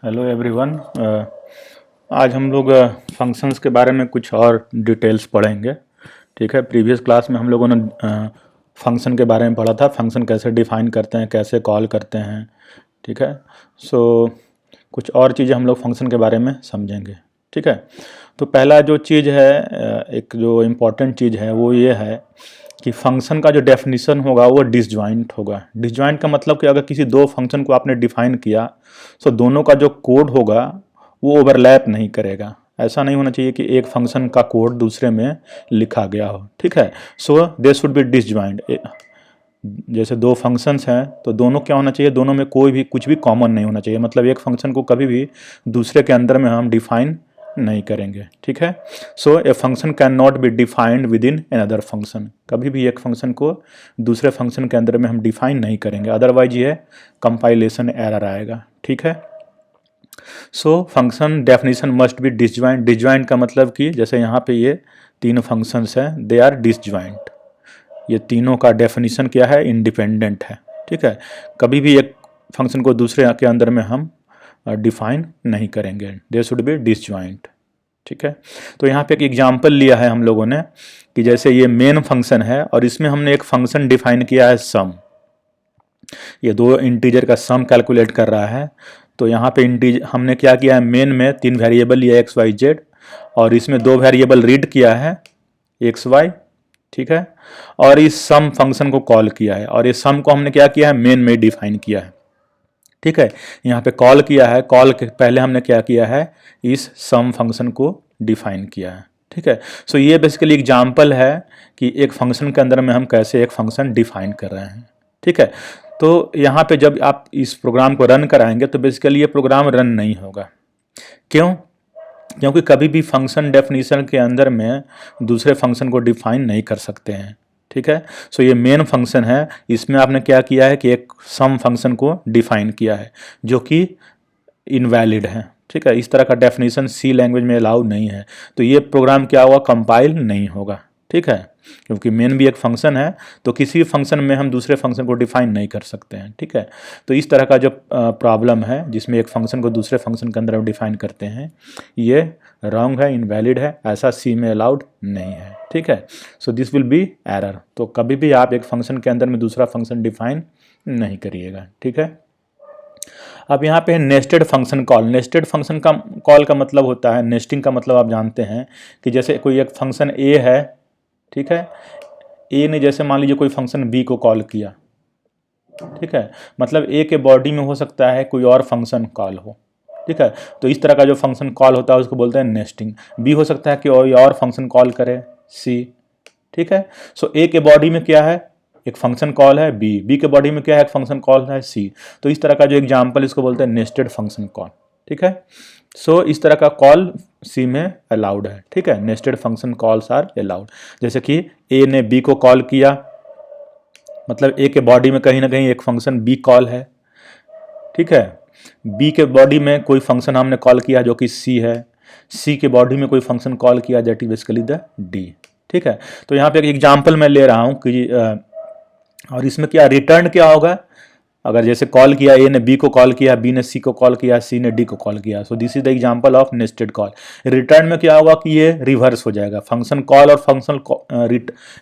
Hello everyone. आज हम लोग फंक्शंस के बारे में कुछ और डिटेल्स पढ़ेंगे। ठीक है, प्रीवियस क्लास में हम लोगों ने फंक्शन के बारे में पढ़ा था, फंक्शन कैसे डिफाइन करते हैं, कैसे कॉल करते हैं। ठीक है, सो कुछ और चीज़ें हम लोग फंक्शन के बारे में समझेंगे। ठीक है, तो पहला जो चीज़ है, एक जो इम्पोर्टेंट चीज़ है वो ये है कि फंक्शन का जो डेफिनेशन होगा वो डिसजॉइंट होगा। डिसजॉइंट का मतलब कि अगर किसी दो फंक्शन को आपने डिफाइन किया तो दोनों का जो कोड होगा वो ओवरलैप नहीं करेगा। ऐसा नहीं होना चाहिए कि एक फंक्शन का कोड दूसरे में लिखा गया हो। ठीक है, सो दे शुड बी डिसजॉइंट। जैसे दो फंक्शंस हैं तो दोनों क्या होना चाहिए, दोनों में कोई भी कुछ भी कॉमन नहीं होना चाहिए। मतलब एक फंक्शन को कभी भी दूसरे के अंदर में हम डिफाइन नहीं करेंगे। ठीक है, so a function can not be defined within another function. कभी भी एक फंक्शन को दूसरे फंक्शन के अंदर में हम डिफाइन नहीं करेंगे, अदरवाइज ये कंपाइलेशन एरर आएगा। ठीक है, so function definition must be disjoint. Disjoint का मतलब कि जैसे यहाँ पे ये तीन फंक्शंस हैं, दे आर डिसजॉइंट। ये तीनों का डेफिनेशन क्या है, इंडिपेंडेंट है। ठीक है, कभी भी एक फंक्शन को दूसरे के अंदर में हम डिफाइन नहीं करेंगे, दे शुड बी डिसजॉइंट। ठीक है, तो यहाँ पे एक एग्जांपल लिया है हम लोगों ने कि जैसे ये मेन फंक्शन है और इसमें हमने एक फंक्शन डिफाइन किया है सम। ये दो इंटीजर का सम कैलकुलेट कर रहा है। तो यहाँ पे इंटीजर हमने क्या किया है, मेन में तीन वेरिएबल लिया एक्स वाई जेड और इसमें दो वेरिएबल रीड किया है एक्स वाई। ठीक है, और इस सम फंक्शन को कॉल किया है और इस सम को हमने क्या किया है, मेन में डिफाइन किया है। ठीक है, यहाँ पे कॉल किया है, कॉल के पहले हमने क्या किया है, इस सम फंक्शन को डिफाइन किया है। ठीक है, सो ये बेसिकली एग्जांपल है कि एक फंक्शन के अंदर में हम कैसे एक फंक्शन डिफाइन कर रहे हैं। ठीक है, तो यहाँ पे जब आप इस प्रोग्राम को रन कराएंगे तो बेसिकली ये प्रोग्राम रन नहीं होगा। क्यों? क्योंकि कभी भी फंक्शन डेफिनेशन के अंदर में दूसरे फंक्शन को डिफाइन नहीं कर सकते हैं। ठीक है, सो ये मेन फंक्शन है, इसमें आपने क्या किया है कि एक सम फंक्शन को डिफाइन किया है जो कि इनवैलिड है। ठीक है, इस तरह का डेफिनेशन सी लैंग्वेज में अलाउ नहीं है, तो ये प्रोग्राम क्या हुआ, कंपाइल नहीं होगा। ठीक है, क्योंकि मेन भी एक फंक्शन है तो किसी भी फंक्शन में हम दूसरे फंक्शन को डिफाइन नहीं कर सकते हैं। ठीक है, तो इस तरह का जो प्रॉब्लम है जिसमें एक फंक्शन को दूसरे फंक्शन के अंदर हम डिफाइन करते हैं, ये रॉन्ग है, इनवैलिड है, ऐसा सी में अलाउड नहीं है। ठीक है, so this will be error. तो कभी भी आप एक फंक्शन के अंदर में दूसरा फंक्शन डिफाइन नहीं करिएगा। ठीक है, अब यहाँ पे nested function call. Nested function का कॉल का मतलब होता है, नेस्टिंग का मतलब आप जानते हैं कि जैसे कोई एक फंक्शन ए है। ठीक है, ए ने जैसे मान लीजिए कोई फंक्शन बी को कॉल किया। ठीक है, मतलब ए के बॉडी में हो सकता है कोई और फंक्शन कॉल हो। ठीक है, तो इस तरह का जो फंक्शन कॉल होता है उसको बोलते हैं नेस्टिंग। बी हो सकता है कि और फंक्शन कॉल करे सी। ठीक है, सो ए के बॉडी में क्या है, एक फंक्शन कॉल है बी, बी के बॉडी में क्या है, एक फंक्शन कॉल है सी। तो इस तरह का जो एग्जांपल इसको बोलते हैं नेस्टेड फंक्शन कॉल। ठीक है, सो इस तरह का कॉल सी में अलाउड है। ठीक है, nested function calls are allowed. जैसे कि ए ने बी को कॉल किया, मतलब ए के बॉडी में कहीं ना कहीं एक फंक्शन बी कॉल है। ठीक है, बी के बॉडी में कोई फंक्शन हमने कॉल किया जो कि सी है, सी के बॉडी में कोई फंक्शन कॉल किया that is basically the D. ठीक है, तो यहाँ पे एक एग्जांपल मैं ले रहा हूँ कि और इसमें क्या रिटर्न क्या होगा, अगर जैसे कॉल किया ए ने बी को कॉल किया, बी ने सी को कॉल किया, सी ने डी को कॉल किया, सो this is the example of nested call. Return में क्या होगा कि ये रिवर्स हो जाएगा, फंक्शन कॉल और फंक्शन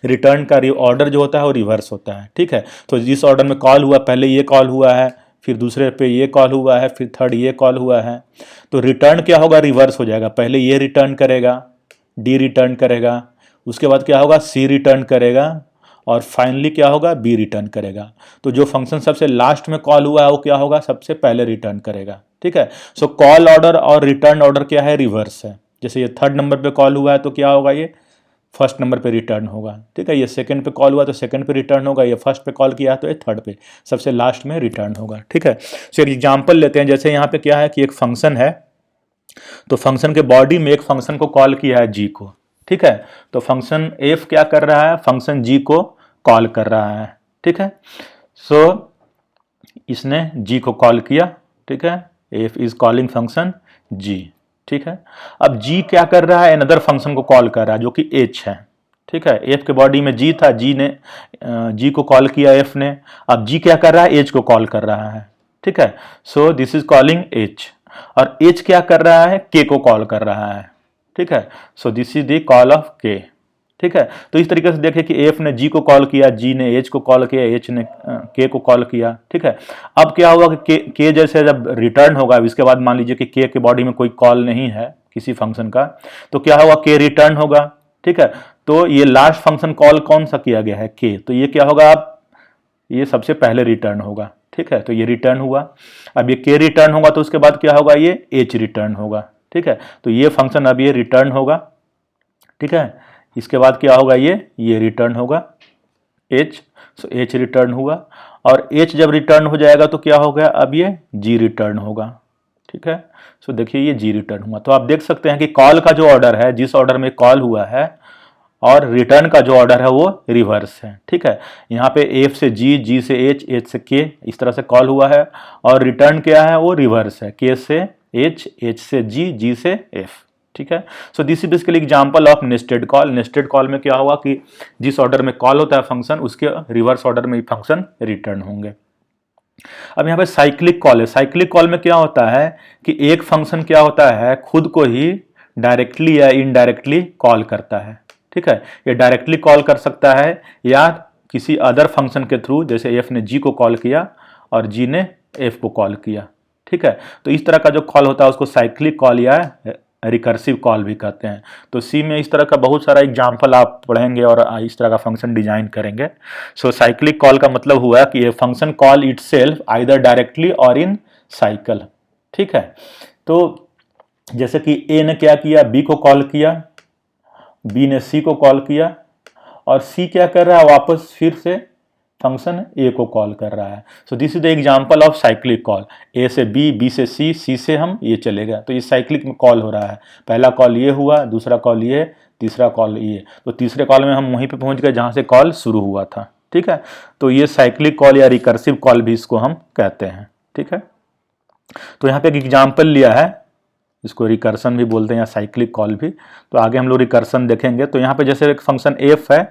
रिटर्न का ऑर्डर जो होता है वो रिवर्स होता है। ठीक है, तो जिस ऑर्डर में कॉल हुआ, पहले ये कॉल हुआ है, फिर दूसरे पे ये कॉल हुआ है, फिर थर्ड ये कॉल हुआ है, तो रिटर्न क्या होगा, रिवर्स हो जाएगा। पहले ये रिटर्न करेगा, डी रिटर्न करेगा, उसके बाद क्या होगा, सी रिटर्न करेगा, और फाइनली क्या होगा, बी रिटर्न करेगा। तो जो फंक्शन सबसे लास्ट में कॉल हुआ है वो क्या होगा, सबसे पहले रिटर्न करेगा। ठीक है, सो कॉल ऑर्डर और रिटर्न ऑर्डर क्या है, रिवर्स है। जैसे ये थर्ड नंबर पे कॉल हुआ है तो क्या होगा, ये फर्स्ट नंबर पे रिटर्न होगा। ठीक है, ये सेकंड पे कॉल हुआ तो सेकंड पे रिटर्न होगा, ये फर्स्ट पे कॉल किया तो ये थर्ड पे, सबसे लास्ट में रिटर्न होगा। ठीक है, सो एक एग्जाम्पल लेते हैं। जैसे यहाँ पे क्या है कि एक फंक्शन है, तो फंक्शन के बॉडी में एक फंक्शन को कॉल किया है जी को। ठीक है, तो फंक्शन एफ क्या कर रहा है, फंक्शन जी को कॉल कर रहा है। ठीक है, सो इसने जी को कॉल किया। ठीक है, एफ इज कॉलिंग फंक्शन जी। ठीक है, अब जी क्या कर रहा है, अनदर फंक्शन को कॉल कर रहा है जो कि एच है। ठीक है, एफ के बॉडी में जी था, जी ने जी को कॉल किया एफ ने, अब जी क्या कर रहा है, एच को कॉल कर रहा है। ठीक है, so this is calling H. और एच क्या कर रहा है, के को कॉल कर रहा है, ठीक है। So this is the call of के, ठीक है। तो इस तरीके से देखें कि एफ ने जी को कॉल किया, जी ने एच को कॉल किया, एच ने के को कॉल किया, ठीक है। अब क्या हुआ कि के जैसे जब रिटर्न होगा, इसके बाद मान लीजिए कि के बॉडी में कोई कॉल नहीं है किसी फंक्शन का, तो क्या होगा, के रिटर्न होगा, ठीक है। तो ये लास्ट फंक्शन कॉल कौन सा किया गया है, के, तो ये क्या होगा, आप ये सबसे पहले रिटर्न होगा, ठीक है। तो ये रिटर्न हुआ। अब ये के रिटर्न होगा तो उसके बाद क्या होगा, ये एच रिटर्न होगा, ठीक है। तो ये फंक्शन अब ये रिटर्न होगा, ठीक है। इसके बाद क्या होगा, ये रिटर्न होगा एच, सो एच रिटर्न हुआ। और एच जब रिटर्न हो जाएगा तो क्या हो गया, अब ये जी रिटर्न होगा, ठीक है। सो देखिए ये जी रिटर्न हुआ। तो आप देख सकते हैं कि कॉल का जो ऑर्डर है, जिस ऑर्डर में कॉल हुआ है, और रिटर्न का जो ऑर्डर है वो रिवर्स है, ठीक है। यहाँ पे एफ से जी, जी से एच, एच से के, इस तरह से कॉल हुआ है, और रिटर्न क्या है, वो रिवर्स है, के से एच, एच से जी, जी से एफ, ठीक है। So this is basically example of nested call. Nested call में क्या होगा कि जिस ऑर्डर में कॉल होता है फंक्शन, उसके रिवर्स ऑर्डर में फंक्शन रिटर्न होंगे। अब यहाँ पे साइक्लिक कॉल है। साइक्लिक कॉल में क्या होता है कि एक फंक्शन क्या होता है, खुद को ही डायरेक्टली या इनडायरेक्टली कॉल करता है, ठीक है। ये डायरेक्टली कॉल कर सकता है या किसी अदर फंक्शन के थ्रू, जैसे एफ ने जी को कॉल किया और जी ने एफ को कॉल किया, ठीक है। तो इस तरह का जो कॉल होता है उसको साइक्लिक कॉल या रिकर्सिव कॉल भी कहते हैं। तो सी में इस तरह का बहुत सारा एग्जाम्पल आप पढ़ेंगे और इस तरह का फंक्शन डिजाइन करेंगे। सो साइक्लिक कॉल का मतलब हुआ कि ये function call itself either directly और इन साइकिल, ठीक है। तो जैसे कि ए ने क्या किया, बी को कॉल किया, बी ने सी को कॉल किया, और सी क्या कर रहा है, वापस फिर से फंक्शन ए को कॉल कर रहा है। So this is the example of cyclic call. A से बी, बी से सी, सी से हम ये चलेगा, तो ये साइक्लिक में कॉल हो रहा है। पहला कॉल ये हुआ, दूसरा कॉल ये, तीसरा कॉल ये, तो तीसरे कॉल में हम वहीं पे पहुंच गए जहां से कॉल शुरू हुआ था, ठीक है। तो ये साइक्लिक कॉल या रिकर्सिव कॉल भी इसको हम कहते हैं, ठीक है। तो यहाँ पे एक एग्जाम्पल लिया है, इसको रिकर्सन भी बोलते हैं या साइक्लिक कॉल भी। तो आगे हम लोग रिकर्सन देखेंगे। तो यहाँ पे जैसे एक फंक्शन एफ है,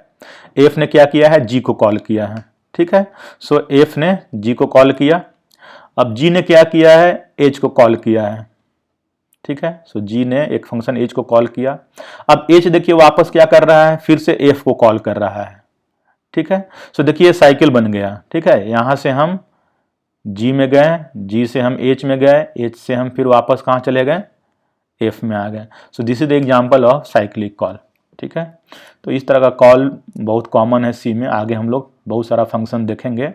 एफ ने क्या किया है, जी को कॉल किया है, ठीक है। सो एफ ने जी को कॉल किया, अब जी ने क्या किया है, एच को कॉल किया है, ठीक है। सो जी ने एक फंक्शन एच को कॉल किया। अब एच देखिए वापस क्या कर रहा है, फिर से एफ को कॉल कर रहा है, ठीक है। सो देखिए साइकिल बन गया, ठीक है। यहां से हम जी में गए, जी से हम एच में गए, एच से हम फिर वापस कहाँ चले गए, एफ में आ गए। सो this is the example of cyclic call, ठीक है। तो इस तरह का कॉल बहुत कॉमन है सी में। आगे हम लोग बहुत सारा फंक्शन देखेंगे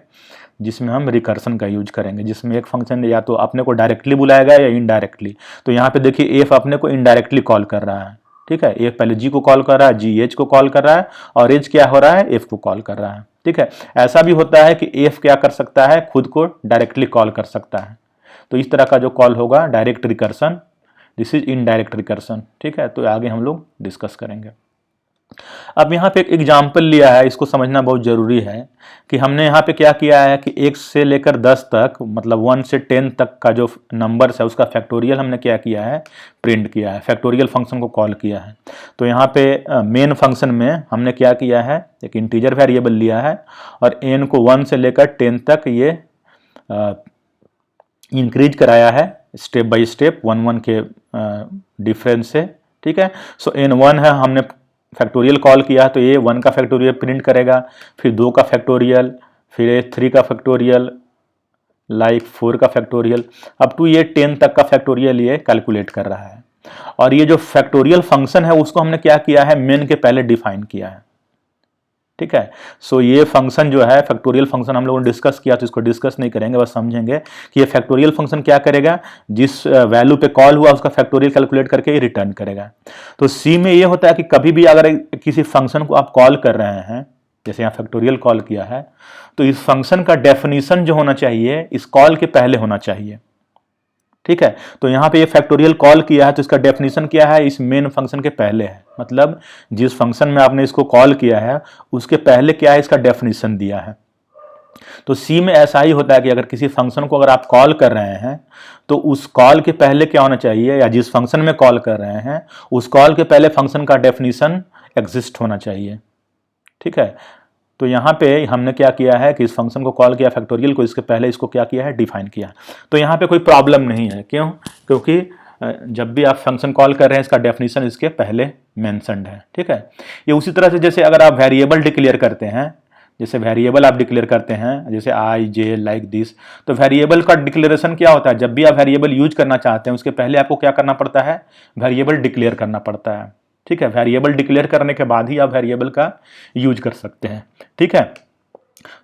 जिसमें हम रिकर्सन का यूज करेंगे, जिसमें एक फंक्शन या तो अपने को डायरेक्टली बुलाएगा या इनडायरेक्टली। तो यहाँ पे देखिए एफ अपने को इनडायरेक्टली कॉल कर रहा है, ठीक है। एफ पहले जी को कॉल कर रहा है, जी एच को कॉल कर रहा है, और एच क्या हो रहा है, एफ को कॉल कर रहा है, ठीक है। ऐसा भी होता है कि एफ क्या कर सकता है, खुद को डायरेक्टली कॉल कर सकता है। तो इस तरह का जो कॉल होगा direct recursion, this is indirect recursion, ठीक है। तो आगे हम लोग डिस्कस करेंगे। अब यहाँ पे एक एग्जाम्पल लिया है, इसको समझना बहुत जरूरी है कि हमने यहाँ पे क्या किया है कि 1 से लेकर 10 तक, मतलब 1 से 10 तक का जो नंबर्स है उसका फैक्टोरियल हमने क्या किया है, प्रिंट किया है, फैक्टोरियल फंक्शन को कॉल किया है। तो यहाँ पे मेन फंक्शन में हमने क्या किया है, एक इंटीजर वेरिएबल लिया है और n को 1 से लेकर 10 तक ये इंक्रीज कराया है स्टेप बाय स्टेप, 1 के डिफरेंस से, ठीक है। सो n1 है, हमने फैक्टोरियल कॉल किया तो ये 1 का फैक्टोरियल प्रिंट करेगा, फिर 2 का फैक्टोरियल, फिर 3 का फैक्टोरियल, लाइक 4 का फैक्टोरियल, अप टू ये 10 तक का फैक्टोरियल ये कैलकुलेट कर रहा है। और ये जो फैक्टोरियल फंक्शन है उसको हमने क्या किया है, मेन के पहले डिफाइन किया है, ठीक है। सो ये फंक्शन जो है फैक्टोरियल फंक्शन हम लोगों ने डिस्कस किया, तो इसको डिस्कस नहीं करेंगे, बस समझेंगे कि ये फैक्टोरियल फंक्शन क्या करेगा, जिस वैल्यू पे कॉल हुआ उसका फैक्टोरियल कैलकुलेट करके ये रिटर्न करेगा। तो सी में ये होता है कि कभी भी अगर किसी फंक्शन को आप कॉल कर रहे हैं, जैसे यहाँ फैक्टोरियल कॉल किया है, तो इस फंक्शन का डेफिनेशन जो होना चाहिए इस कॉल के पहले होना चाहिए, ठीक है। तो यहाँ पे ये फैक्टोरियल कॉल किया है तो इसका डेफिनेशन क्या है, इस मेन फंक्शन के पहले है, मतलब जिस फंक्शन में आपने इसको कॉल किया है उसके पहले क्या है, इसका डेफिनेशन दिया है। तो सी में ऐसा ही होता है कि अगर किसी फंक्शन को अगर आप कॉल कर रहे हैं तो उस कॉल के पहले क्या होना चाहिए, या जिस फंक्शन में कॉल कर रहे हैं उस कॉल के पहले फंक्शन का डेफिनेशन एग्जिस्ट होना चाहिए, ठीक है। तो यहाँ पे हमने क्या किया है कि इस फंक्शन को कॉल किया फैक्टोरियल को, इसके पहले इसको क्या किया है, डिफाइन किया। तो यहाँ पे कोई प्रॉब्लम नहीं है, क्यों? क्योंकि जब भी आप फंक्शन कॉल कर रहे हैं इसका डेफिनेशन इसके पहले मेंशन्ड है, ठीक है। ये उसी तरह से जैसे अगर आप वेरिएबल डिक्लेयर करते हैं, जैसे वेरिएबल आप डिक्लेयर करते हैं जैसे आई जे लाइक दिस, तो वेरिएबल का डिक्लेरेशन क्या होता है, जब भी आप वेरिएबल यूज करना चाहते हैं उसके पहले आपको क्या करना पड़ता है, वेरिएबल डिक्लेयर करना पड़ता है, ठीक है। वेरिएबल डिक्लेयर करने के बाद ही आप वेरिएबल का यूज कर सकते हैं, ठीक है।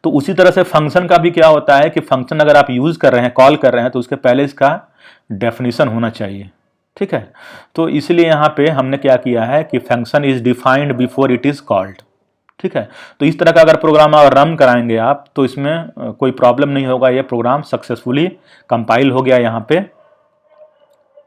तो उसी तरह से फंक्शन का भी क्या होता है कि फंक्शन अगर आप यूज कर रहे हैं, कॉल कर रहे हैं, तो उसके पहले इसका डेफिनेशन होना चाहिए, ठीक है। तो इसलिए यहाँ पे हमने क्या किया है कि function is defined before it is called, ठीक है। तो इस तरह का अगर प्रोग्राम आप रन कराएंगे आप, तो इसमें कोई प्रॉब्लम नहीं होगा, ये प्रोग्राम सक्सेसफुली कंपाइल हो गया यहाँ पे,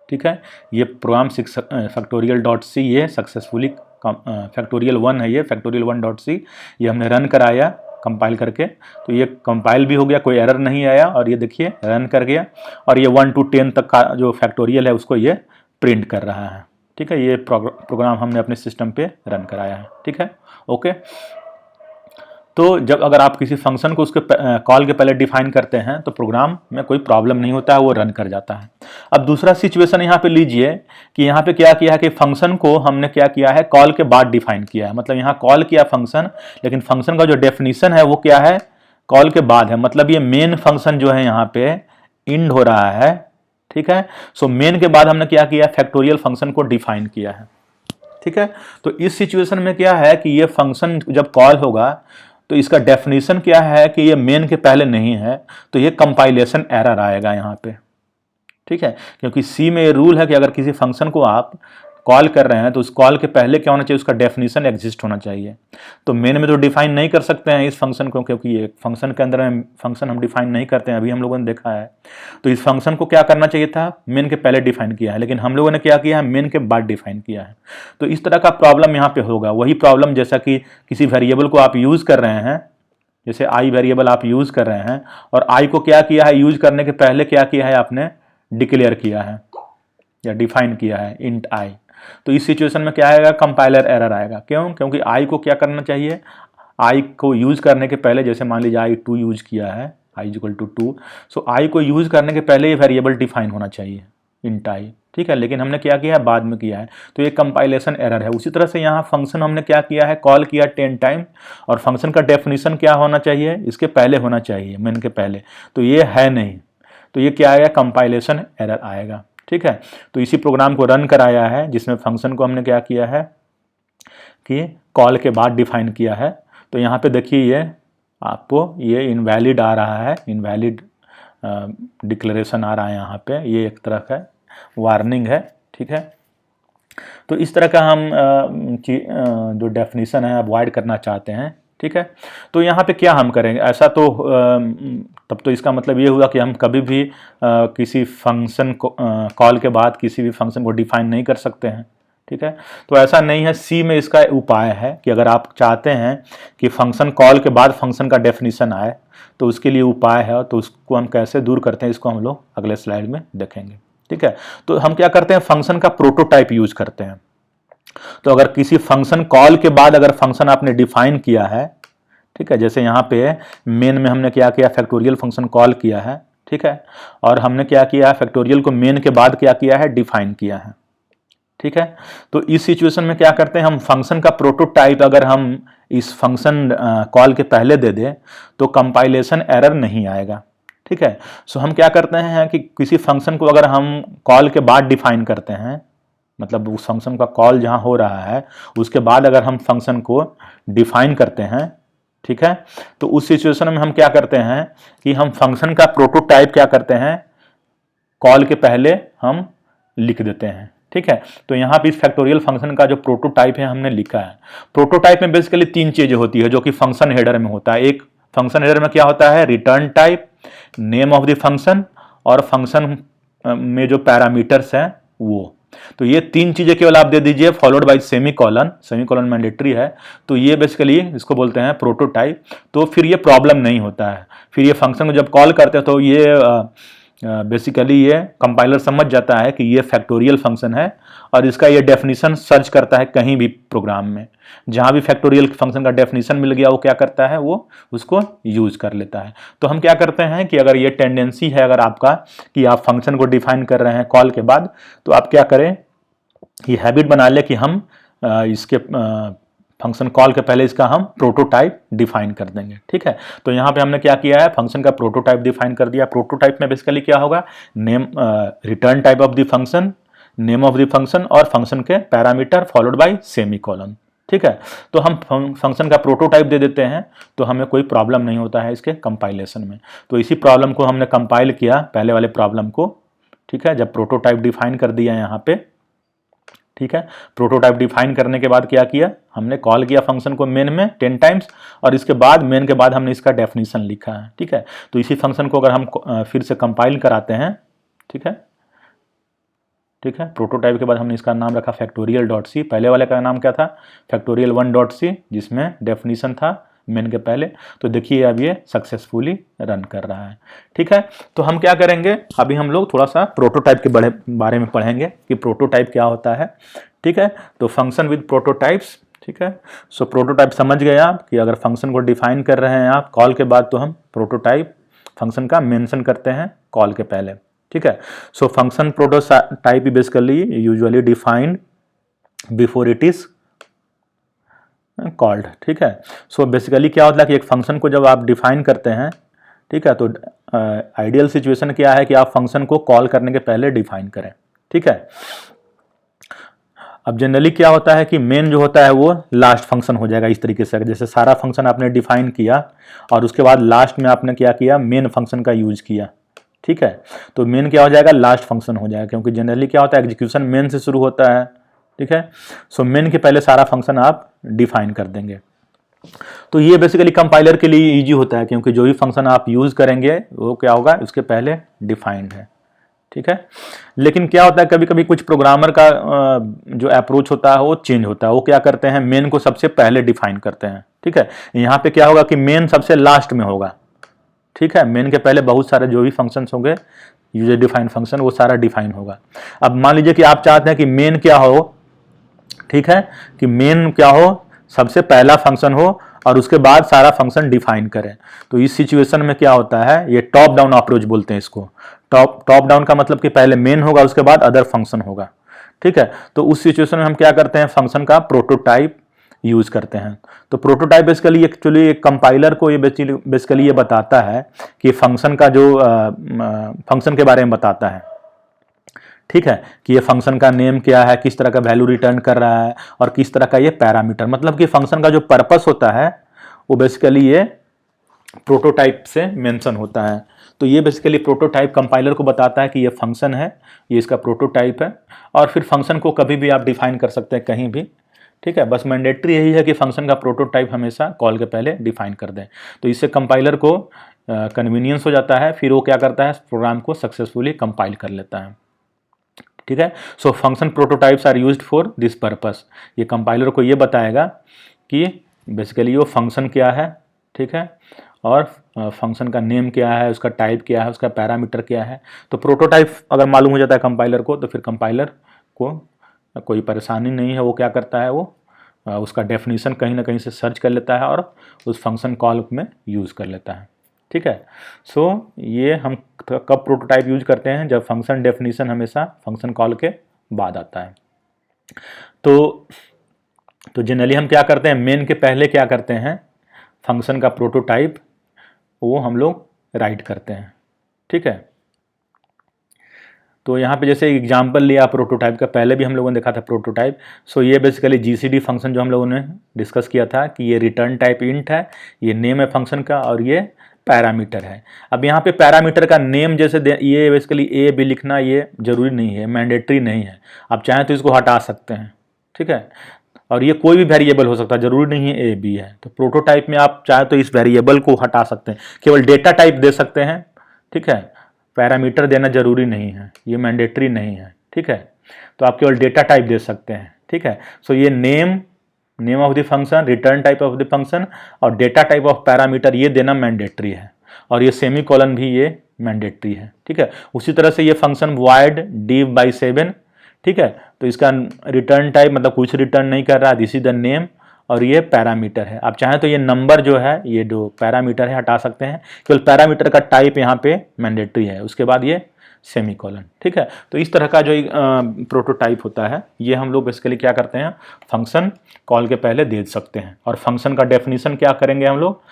ठीक है। ये प्रोग्राम factorial.c ये सक्सेसफुली फैक्टोरियल 1 है, ये factorial1.c ये हमने रन कराया कंपाइल करके, तो ये कंपाइल भी हो गया, कोई एरर नहीं आया, और ये देखिए रन कर गया, और ये 1 to 10 तक का जो फैक्टोरियल है उसको ये प्रिंट कर रहा है, ठीक है। ये प्रोग्राम हमने अपने सिस्टम पे रन कराया है, ठीक है, ओके। तो जब अगर आप किसी फंक्शन को उसके कॉल के पहले डिफाइन करते हैं तो प्रोग्राम में कोई प्रॉब्लम नहीं होता है, वो रन कर जाता है। अब दूसरा सिचुएशन यहाँ पे लीजिए कि यहाँ पे क्या किया है कि फंक्शन को हमने क्या किया है, कॉल के बाद डिफाइन किया है, मतलब यहाँ कॉल किया फंक्शन, लेकिन फंक्शन का जो डेफिनेशन है वो क्या है, कॉल के बाद है, मतलब ये मेन फंक्शन जो है यहाँ पे इंड हो रहा है, ठीक है। सो मेन के बाद हमने क्या किया, फैक्टोरियल फंक्शन को डिफाइन किया है, ठीक है। तो इस सिचुएशन में क्या है कि ये फंक्शन जब कॉल होगा तो इसका डेफिनेशन क्या है कि ये मेन के पहले नहीं है, तो ये कंपाइलेशन एरर आएगा यहाँ पे, ठीक है। क्योंकि सी में ये रूल है कि अगर किसी फंक्शन को आप कॉल कर रहे हैं तो उस कॉल के पहले क्या होना चाहिए, उसका डेफिनेशन एग्जिस्ट होना चाहिए। तो मेन में तो डिफाइन नहीं कर सकते हैं इस फंक्शन को, क्योंकि ये फंक्शन के अंदर में फंक्शन हम डिफाइन नहीं करते हैं, अभी हम लोगों ने देखा है। तो इस फंक्शन को क्या करना चाहिए था, मेन के पहले डिफाइन किया है, लेकिन हम लोगों ने क्या किया है, मेन के बाद डिफाइन किया है। तो इस तरह का प्रॉब्लम यहाँ पे होगा, वही प्रॉब्लम जैसा कि किसी वेरिएबल को आप यूज कर रहे हैं, जैसे आई वेरिएबल आप यूज कर रहे हैं, और आई को क्या किया है, यूज करने के पहले क्या किया है, आपने डिक्लेयर किया है या डिफाइन किया है इंट आई। तो इस सिचुएशन में क्या आएगा, कंपाइलर एरर आएगा, क्यों? क्योंकि आई को क्या करना चाहिए, आई को यूज करने के पहले, जैसे मान लीजिए आई 2 यूज किया है, आई इक्वल टू 2, सो आई को यूज करने के पहले ये वेरिएबल डिफाइन होना चाहिए इंट आई, ठीक है। लेकिन हमने क्या किया है, बाद में किया है, तो ये कंपाइलेशन एरर है। उसी तरह से यहाँ फंक्शन हमने क्या किया है, कॉल किया 10 टाइम, और फंक्शन का डेफिनेशन क्या होना चाहिए, इसके पहले होना चाहिए, मेन के पहले, तो ये है नहीं, तो ये क्या आएगा, कंपाइलेशन एरर आएगा, ठीक है। तो इसी प्रोग्राम को रन कराया है जिसमें फंक्शन को हमने क्या किया है कि कॉल के बाद डिफाइन किया है। तो यहाँ पे देखिए ये आपको ये इनवैलिड आ रहा है, इनवैलिड डिक्लेरेशन आ रहा है यहाँ पे, ये एक तरह का वार्निंग है, ठीक है। तो इस तरह का हम जो डेफिनेशन है अवॉइड करना चाहते हैं, ठीक है। तो यहाँ पे क्या हम करेंगे, ऐसा तो तब तो इसका मतलब ये हुआ कि हम कभी भी किसी फंक्शन को कॉल के बाद किसी भी फंक्शन को डिफाइन नहीं कर सकते हैं, ठीक है। तो ऐसा नहीं है, सी में इसका उपाय है कि अगर आप चाहते हैं कि फंक्शन कॉल के बाद फंक्शन का डेफिनेशन आए तो उसके लिए उपाय है, तो उसको हम कैसे दूर करते हैं इसको हम लोग अगले स्लाइड में देखेंगे, ठीक है। तो हम क्या करते हैं, फंक्शन का प्रोटोटाइप यूज करते हैं। तो अगर किसी फंक्शन कॉल के बाद अगर फंक्शन आपने डिफाइन किया है, ठीक है, जैसे यहाँ पे मेन में हमने क्या किया, फैक्टोरियल फंक्शन कॉल किया है, ठीक है, और हमने क्या किया है, फैक्टोरियल को मेन के बाद क्या किया है, डिफाइन किया है, ठीक है। तो इस सिचुएशन में क्या करते हैं, हम फंक्शन का प्रोटोटाइप अगर हम इस फंक्शन कॉल के पहले दे दें तो कंपाइलेशन एरर नहीं आएगा, ठीक है। सो हम क्या करते हैं कि किसी फंक्शन को अगर हम कॉल के बाद डिफाइन करते हैं, मतलब उस फंक्शन का कॉल जहां हो रहा है उसके बाद अगर हम फंक्शन को डिफाइन करते हैं, ठीक है, तो उस सिचुएशन में हम क्या करते हैं कि हम फंक्शन का प्रोटोटाइप क्या करते हैं, कॉल के पहले हम लिख देते हैं, ठीक है। तो यहाँ पे इस फैक्टोरियल फंक्शन का जो प्रोटोटाइप है हमने लिखा है। प्रोटोटाइप में बेसिकली 3 चीजें होती है जो कि फंक्शन हेडर में होता है। एक फंक्शन हेडर में क्या होता है, return type, name of the function, और फंक्शन में जो पैरामीटर्स हैं वो। तो ये 3 चीजें केवल आप दे दीजिए, followed by semicolon, semicolon mandatory है। तो ये बेसिकली इसको बोलते हैं प्रोटोटाइप। तो फिर ये प्रॉब्लम नहीं होता है, फिर ये फंक्शन को जब कॉल करते हैं तो ये बेसिकली ये कंपाइलर समझ जाता है कि ये फैक्टोरियल फंक्शन है और इसका ये डेफिनेशन सर्च करता है कहीं भी प्रोग्राम में, जहाँ भी फैक्टोरियल फंक्शन का डेफिनेशन मिल गया वो क्या करता है, वो उसको यूज कर लेता है। तो हम क्या करते हैं कि अगर ये टेंडेंसी है अगर आपका कि आप फंक्शन को डिफाइन कर रहे हैं कॉल के बाद, तो आप क्या करें, ये हैबिट बना ले कि हम इसके फंक्शन कॉल के पहले इसका हम प्रोटोटाइप डिफाइन कर देंगे। ठीक है, तो यहाँ पे हमने क्या किया है, फंक्शन का प्रोटोटाइप डिफाइन कर दिया। प्रोटोटाइप में बेसिकली क्या होगा, name, return type of the function, name of the function और फंक्शन के पैरामीटर फॉलोड बाय सेमीकोलन। ठीक है, तो हम फंक्शन का प्रोटोटाइप दे देते हैं तो हमें कोई प्रॉब्लम नहीं होता है इसके कंपाइलेशन में। तो इसी प्रॉब्लम को हमने कंपाइल किया, पहले वाले प्रॉब्लम को। ठीक है, जब प्रोटोटाइप डिफाइन कर दिया यहाँ पे, ठीक है, प्रोटोटाइप डिफाइन करने के बाद क्या किया, हमने कॉल किया फंक्शन को मेन में 10 टाइम्स और इसके बाद मेन के बाद हमने इसका डेफिनेशन लिखा है। ठीक है, तो इसी फंक्शन को अगर हम फिर से कंपाइल कराते हैं, ठीक है, ठीक है, प्रोटोटाइप के बाद हमने इसका नाम रखा फैक्टोरियल डॉट सी, पहले वाले का नाम क्या था, फैक्टोरियल 1 डॉट सी, जिसमें डेफिनेशन था मेन के पहले। तो देखिए अब ये सक्सेसफुली रन कर रहा है। ठीक है, तो हम क्या करेंगे, अभी हम लोग थोड़ा सा प्रोटोटाइप के बारे में पढ़ेंगे कि प्रोटोटाइप क्या होता है। ठीक है, तो फंक्शन विद प्रोटोटाइप्स। ठीक है, सो प्रोटोटाइप समझ गए आप कि अगर फंक्शन को डिफाइन कर रहे हैं आप कॉल के बाद, तो हम प्रोटोटाइप फंक्शन का मेंशन करते हैं कॉल के पहले। ठीक है, so function prototype basically usually defined before it is called. ठीक है, सो बेसिकली क्या होता है कि एक फंक्शन को जब आप डिफाइन करते हैं, ठीक है, तो आइडियल सिचुएशन क्या है कि आप फंक्शन को कॉल करने के पहले डिफाइन करें। ठीक है, अब जनरली क्या होता है कि मेन जो होता है वो लास्ट फंक्शन हो जाएगा इस तरीके से, जैसे सारा फंक्शन आपने डिफाइन किया और उसके बाद लास्ट में आपने क्या किया, मेन फंक्शन का यूज किया। ठीक है, तो मेन क्या हो जाएगा, लास्ट फंक्शन हो जाएगा, क्योंकि जनरली क्या होता है एग्जीक्यूशन मेन से शुरू होता है। ठीक है, सो मेन के पहले सारा फंक्शन आप डिफाइन कर देंगे। तो ये बेसिकली कंपाइलर के लिए इजी होता है, क्योंकि जो भी फंक्शन आप यूज करेंगे वो क्या होगा, उसके पहले डिफाइंड है। ठीक है, लेकिन क्या होता है कभी कभी कुछ प्रोग्रामर का जो अप्रोच होता है वो चेंज होता है, वो क्या करते हैं, मेन को सबसे पहले डिफाइन करते हैं। ठीक है, यहाँ पे क्या होगा कि मेन सबसे लास्ट में होगा। ठीक है, मेन के पहले बहुत सारे जो भी फंक्शंस होंगे यूजर डिफाइंड फंक्शन, वो सारा डिफाइन होगा। अब मान लीजिए कि आप चाहते हैं कि मेन क्या हो, ठीक है, कि मेन क्या हो, सबसे पहला फंक्शन हो और उसके बाद सारा फंक्शन डिफाइन करें। तो इस सिचुएशन में क्या होता है, ये टॉप डाउन अप्रोच बोलते हैं इसको। टॉप डाउन का मतलब कि पहले मेन होगा उसके बाद अदर फंक्शन होगा। ठीक है, तो उस सिचुएशन में हम क्या करते हैं, फंक्शन का प्रोटोटाइप यूज करते हैं। तो प्रोटोटाइप बेसिकली एक्चुअली एक कंपाइलर को ये बेसिकली ये बताता है कि फंक्शन का जो फंक्शन के बारे में बताता है। ठीक है, कि ये फंक्शन का नेम क्या है, किस तरह का वैल्यू रिटर्न कर रहा है और किस तरह का ये पैरामीटर, मतलब कि फंक्शन का जो पर्पस होता है वो बेसिकली ये प्रोटोटाइप से मेंशन होता है। तो ये बेसिकली प्रोटोटाइप कंपाइलर को बताता है कि ये फंक्शन है, ये इसका प्रोटोटाइप है, और फिर फंक्शन को कभी भी आप डिफाइन कर सकते हैं कहीं भी। ठीक है, बस मैंडेटरी यही है कि फंक्शन का प्रोटोटाइप हमेशा कॉल के पहले डिफाइन कर दें। तो इससे कंपाइलर को कन्वीनियंस हो जाता है, फिर वो क्या करता है, प्रोग्राम को सक्सेसफुली कंपाइल कर लेता है। ठीक है, so function prototypes are used for this purpose. ये कंपाइलर को ये बताएगा कि बेसिकली वो फंक्शन क्या है, ठीक है, और फंक्शन का नेम क्या है, उसका टाइप क्या है, उसका पैरामीटर क्या है। तो प्रोटोटाइप अगर मालूम हो जाता है कंपाइलर को, तो फिर कंपाइलर को कोई परेशानी नहीं है, वो क्या करता है, वो उसका डेफिनेशन कहीं ना कहीं से सर्च कर लेता है और उस फंक्शन कॉल में यूज़ कर लेता है। ठीक है, सो ये हम कब प्रोटोटाइप यूज करते हैं, जब फंक्शन डेफिनेशन हमेशा फंक्शन कॉल के बाद आता है। तो जनरली हम क्या करते हैं, मेन के पहले क्या करते हैं, फंक्शन का प्रोटोटाइप वो हम लोग राइट करते हैं। ठीक है, तो यहाँ पे जैसे एग्जांपल लिया प्रोटोटाइप का, पहले भी हम लोगों ने देखा था प्रोटोटाइप। सो ये बेसिकली जीसीडी फंक्शन जो हम लोगों ने डिस्कस किया था कि ये रिटर्न टाइप इंट है, ये नेम है फंक्शन का, और ये पैरामीटर है। अब यहाँ पे पैरामीटर का नेम जैसे ये बेसिकली ए बी लिखना ये जरूरी नहीं है, मैंडेटरी नहीं है, आप चाहें तो इसको हटा सकते हैं। ठीक है, और ये कोई भी वेरिएबल हो सकता है, जरूरी नहीं है ए बी है। तो प्रोटोटाइप में आप चाहे तो इस वेरिएबल को हटा सकते हैं, केवल डेटा टाइप दे सकते हैं। ठीक है, पैरामीटर देना जरूरी नहीं है, ये मैंडेटरी नहीं है। ठीक है, तो आप केवल डेटा टाइप दे सकते हैं। ठीक है, सो ये name of the function, return type of the function और डेटा टाइप ऑफ पैरामीटर ये देना मैंडेटरी है। और ये सेमी कॉलन भी ये मैंडेटरी है, ठीक है। उसी तरह से ये फंक्शन void div/7, ठीक है, तो इसका रिटर्न टाइप मतलब कुछ रिटर्न नहीं कर रहा, दिस इज द नेम, और ये पैरामीटर है। आप चाहें तो ये नंबर जो है, ये जो पैरामीटर है हटा सकते हैं, केवल पैरामीटर का टाइप यहाँ पे मैंडेटरी है, उसके बाद ये सेमी कॉलन, ठीक है। तो इस तरह का जो प्रोटोटाइप होता है ये हम लोग बेसिकली क्या करते हैं, फंक्शन कॉल के पहले दे सकते हैं, और फंक्शन का डेफिनेशन क्या करेंगे हम लोग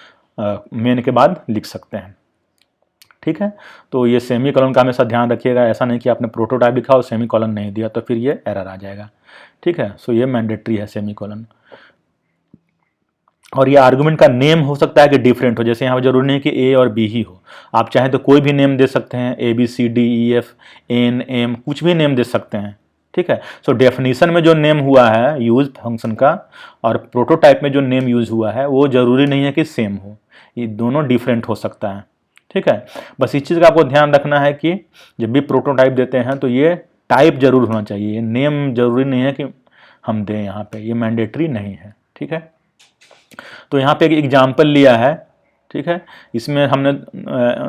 मेन के बाद लिख सकते हैं, ठीक है। तो ये सेमी कॉलन का हमेशा ध्यान रखिएगा, ऐसा नहीं कि आपने प्रोटोटाइप लिखा और सेमी कॉलन नहीं दिया तो फिर ये एरर आ जाएगा, ठीक है। सो ये मैंडेटरी है सेमी कॉलन। और ये आर्गुमेंट का नेम हो सकता है कि डिफरेंट हो, जैसे यहाँ पर जरूरी नहीं कि ए और बी ही हो, आप चाहें तो कोई भी नेम दे सकते हैं, ABCDEF NM कुछ भी नेम दे सकते हैं, ठीक है। सो डेफिनेशन में जो नेम हुआ है यूज फंक्शन का और प्रोटोटाइप में जो नेम यूज हुआ है वो जरूरी नहीं है कि सेम हो, ये दोनों डिफरेंट हो सकता है, ठीक है। बस इस चीज़ का आपको ध्यान रखना है कि जब भी प्रोटोटाइप देते हैं तो ये टाइप जरूर होना चाहिए, नेम जरूरी नहीं है कि हम दें, यहाँ पे ये मैंडेटरी नहीं है, ठीक है। तो यहाँ पे एक एग्जाम्पल लिया है, ठीक है। इसमें हमने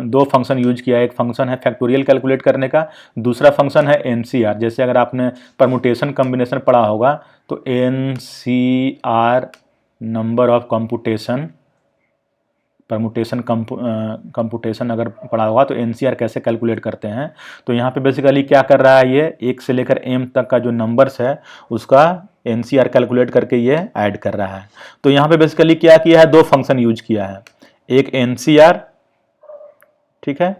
दो फंक्शन यूज किया है, एक फंक्शन है फैक्टोरियल कैलकुलेट करने का, दूसरा फंक्शन है NCR। जैसे अगर आपने परमुटेशन कम्बिनेशन पढ़ा होगा तो NCR number of computation, permutation computation अगर पढ़ा होगा तो NCR कैसे कैलकुलेट करते हैं। तो यहाँ पे बेसिकली क्या कर रहा है, ये 1 से लेकर M तक का जो नंबर्स है उसका NCR कैलकुलेट करके ये ऐड कर रहा है। तो यहाँ पे बेसिकली क्या किया है, दो फंक्शन यूज किया है, एक NCR, ठीक है,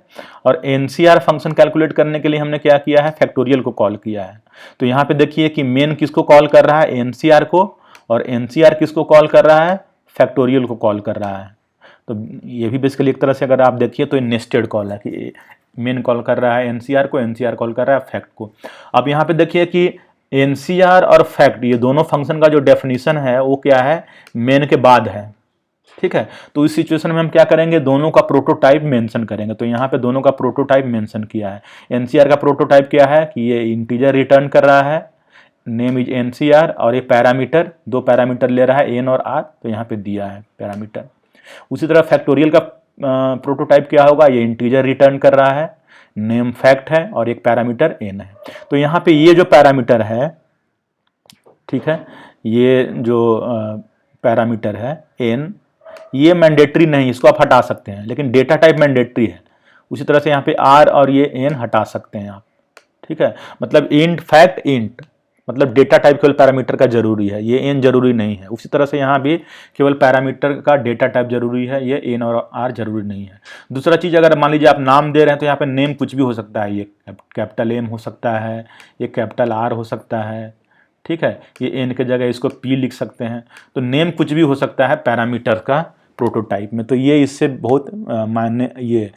और NCR फंक्शन कैलकुलेट करने के लिए हमने क्या किया है, फैक्टोरियल को कॉल किया है। तो यहाँ पे देखिए कि मेन किसको कॉल कर रहा है, NCR को, और NCR किसको कॉल कर रहा है, फैक्टोरियल को कॉल कर रहा है। तो ये भी बेसिकली एक तरह से अगर आप देखिए तो नेस्टेड कॉल है कि मेन कॉल कर रहा है NCR को, NCR कॉल कर रहा है फैक्ट को। अब यहाँ पे देखिए कि NCR और फैक्ट ये दोनों फंक्शन का जो डेफिनेशन है वो क्या है, मेन के बाद है, ठीक है। तो इस सिचुएशन में हम क्या करेंगे, दोनों का प्रोटोटाइप मेंशन करेंगे। तो यहाँ पे दोनों का प्रोटोटाइप मेंशन किया है। NCR का प्रोटोटाइप क्या है कि ये इंटीजर रिटर्न कर रहा है, नेम इज NCR, और ये पैरामीटर, दो पैरामीटर ले रहा है N और R, तो यहाँ पे दिया है पैरामीटर। उसी तरह फैक्टोरियल का प्रोटोटाइप क्या होगा, ये इंटीजर रिटर्न कर रहा है, नेम फैक्ट है और एक पैरामीटर N है। तो यहाँ पे ये जो पैरामीटर है, ठीक है, ये जो पैरामीटर है N, ये मैंडेटरी नहीं, इसको आप हटा सकते हैं, लेकिन डेटा टाइप मैंडेटरी है। उसी तरह से यहाँ पे R और ये N हटा सकते हैं आप, ठीक है। मतलब इंट फैक्ट इंट, मतलब डेटा टाइप केवल पैरामीटर का जरूरी है, ये N जरूरी नहीं है। उसी तरह से यहाँ भी केवल पैरामीटर का डेटा टाइप जरूरी है, ये N और R जरूरी नहीं है। दूसरा चीज़, अगर मान लीजिए आप नाम दे रहे हैं तो यहाँ पे नेम कुछ भी हो सकता है, ये कैपिटल M हो सकता है, ये कैपिटल R हो सकता है, ठीक है, ये N के जगह इसको P लिख सकते हैं। तो नेम कुछ भी हो सकता है पैरामीटर का प्रोटोटाइप में। तो ये इससे बहुत मायने, ये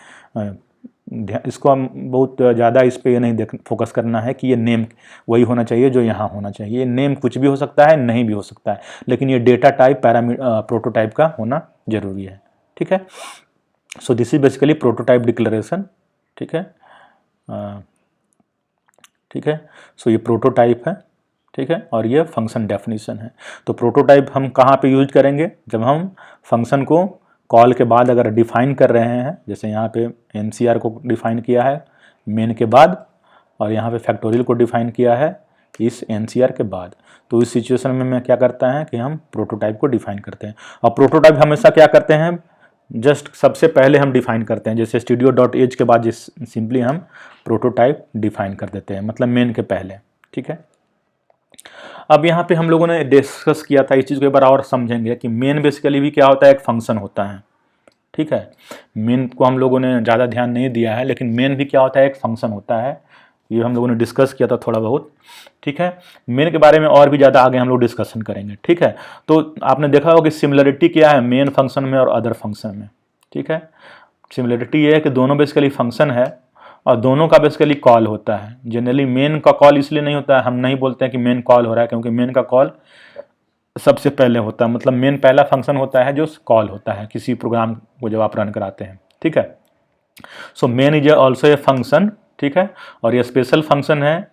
इसको हम बहुत ज़्यादा इस पर ये नहीं फोकस करना है कि ये नेम वही होना चाहिए जो यहाँ होना चाहिए। नेम कुछ भी हो सकता है, नहीं भी हो सकता है, लेकिन ये डेटा टाइप प्रोटोटाइप का होना जरूरी है, ठीक है। So this is basically prototype declaration, ठीक है, ठीक है। सो ये प्रोटोटाइप है, ठीक है, और ये फंक्शन डेफिनेशन है। तो प्रोटोटाइप हम कहाँ पे यूज करेंगे, जब हम फंक्शन को कॉल के बाद अगर डिफाइन कर रहे हैं, जैसे यहाँ पे NCR को डिफाइन किया है मेन के बाद, और यहाँ पे फैक्टोरियल को डिफाइन किया है इस NCR के बाद। तो इस सिचुएशन में मैं क्या करता है कि हम प्रोटोटाइप को डिफाइन करते हैं। और प्रोटोटाइप हमेशा क्या करते हैं, जस्ट सबसे पहले हम डिफाइन करते हैं, जैसे studio.h के बाद सिंपली हम प्रोटोटाइप डिफाइन कर देते हैं, मतलब मेन के पहले, ठीक है। अब यहाँ पे हम लोगों ने डिस्कस किया था, इस चीज़ को एक बार और समझेंगे कि मेन बेसिकली भी क्या होता है, एक फंक्शन होता है, ठीक है। मेन को हम लोगों ने ज़्यादा ध्यान नहीं दिया है, लेकिन मेन भी क्या होता है, एक फंक्शन होता है। ये हम लोगों ने डिस्कस किया था थोड़ा बहुत, ठीक है। मेन के बारे में और भी ज़्यादा आगे हम लोग डिस्कशन करेंगे, ठीक है। तो आपने देखा होगा कि सिमिलरिटी क्या है मेन फंक्शन में और अदर फंक्शन में, ठीक है। सिमिलरिटी ये है कि दोनों बेसिकली फंक्शन है और दोनों का बेसिकली कॉल होता है। जनरली मेन का कॉल इसलिए नहीं होता है, हम नहीं बोलते हैं कि मेन कॉल हो रहा है, क्योंकि मेन का कॉल सबसे पहले होता है, मतलब मेन पहला फंक्शन होता है जो कॉल होता है किसी प्रोग्राम को जब आप रन कराते हैं, ठीक है। So main is also a function, ठीक है, और ये स्पेशल फंक्शन है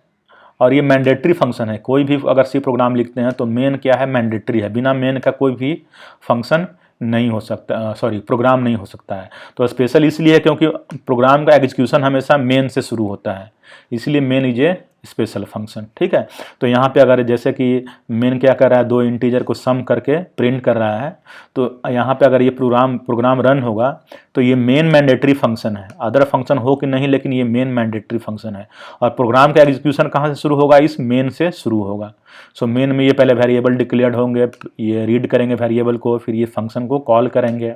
और ये मैंडेटरी फंक्शन है। कोई भी अगर सी प्रोग्राम लिखते हैं तो मेन क्या है, मैंडेटरी है, बिना मेन का कोई भी फंक्शन नहीं हो सकता, सॉरी प्रोग्राम नहीं हो सकता है। तो स्पेशल इसलिए है क्योंकि प्रोग्राम का एग्जीक्यूशन हमेशा मेन से शुरू होता है, इसलिए main is a special function. ठीक है, तो यहाँ पे अगर जैसे कि मेन क्या कर रहा है, दो इंटीजर को सम करके प्रिंट कर रहा है, तो यहाँ पे अगर ये प्रोग्राम रन होगा तो ये मेन मैंडेटरी फंक्शन है, अदर फंक्शन हो कि नहीं लेकिन ये मेन मैंडेटरी फंक्शन है। और प्रोग्राम का एग्जीक्यूशन कहाँ से शुरू होगा, इस मेन से शुरू होगा। सो मेन में ये पहले वेरिएबल डिक्लेयर्ड होंगे, ये रीड करेंगे वेरिएबल को, फिर ये फंक्शन को कॉल करेंगे,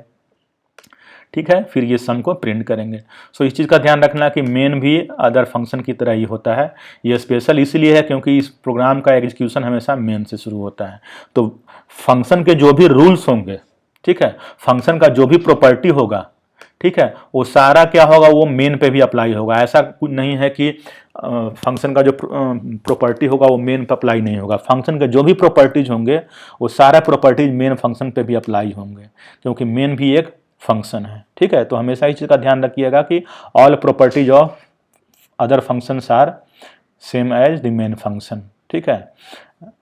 ठीक है, फिर ये सम को प्रिंट करेंगे। सो इस चीज़ का ध्यान रखना कि मेन भी अदर फंक्शन की तरह ही होता है। ये स्पेशल इसलिए है क्योंकि इस प्रोग्राम का एग्जीक्यूशन हमेशा मेन से शुरू होता है। तो फंक्शन के जो भी रूल्स होंगे, ठीक है, फंक्शन का जो भी प्रॉपर्टी होगा, ठीक है, वो सारा क्या होगा, वो मेन पे भी अप्लाई होगा। ऐसा कुछ नहीं है कि फंक्शन का जो प्रॉपर्टी होगा वो मेन पे अप्लाई नहीं होगा। फंक्शन के जो भी प्रॉपर्टीज होंगे वो सारा प्रॉपर्टीज मेन फंक्शन पे भी अप्लाई होंगे, क्योंकि मेन भी एक फंक्शन है। ठीक है, तो हमेशा इस चीज़ का ध्यान रखिएगा कि all properties of other functions are same as the main function. ठीक है,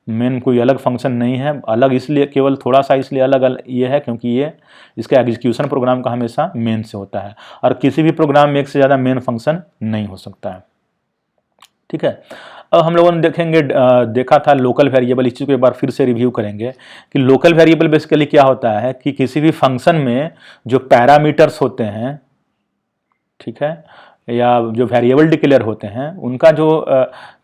मेन कोई अलग फंक्शन नहीं है, अलग इसलिए केवल थोड़ा सा इसलिए अलग ये है क्योंकि ये इसका एग्जीक्यूशन प्रोग्राम का हमेशा मेन से होता है, और किसी भी प्रोग्राम में एक से ज़्यादा मेन फंक्शन नहीं हो सकता है। ठीक है, अब हम लोगों ने देखा था लोकल वेरिएबल। इस चीज़ को एक बार फिर से रिव्यू करेंगे कि लोकल वेरिएबल बेसिकली क्या होता है कि किसी भी फंक्शन में जो पैरामीटर्स होते हैं, ठीक है, या जो वेरिएबल डिक्लेयर होते हैं, उनका जो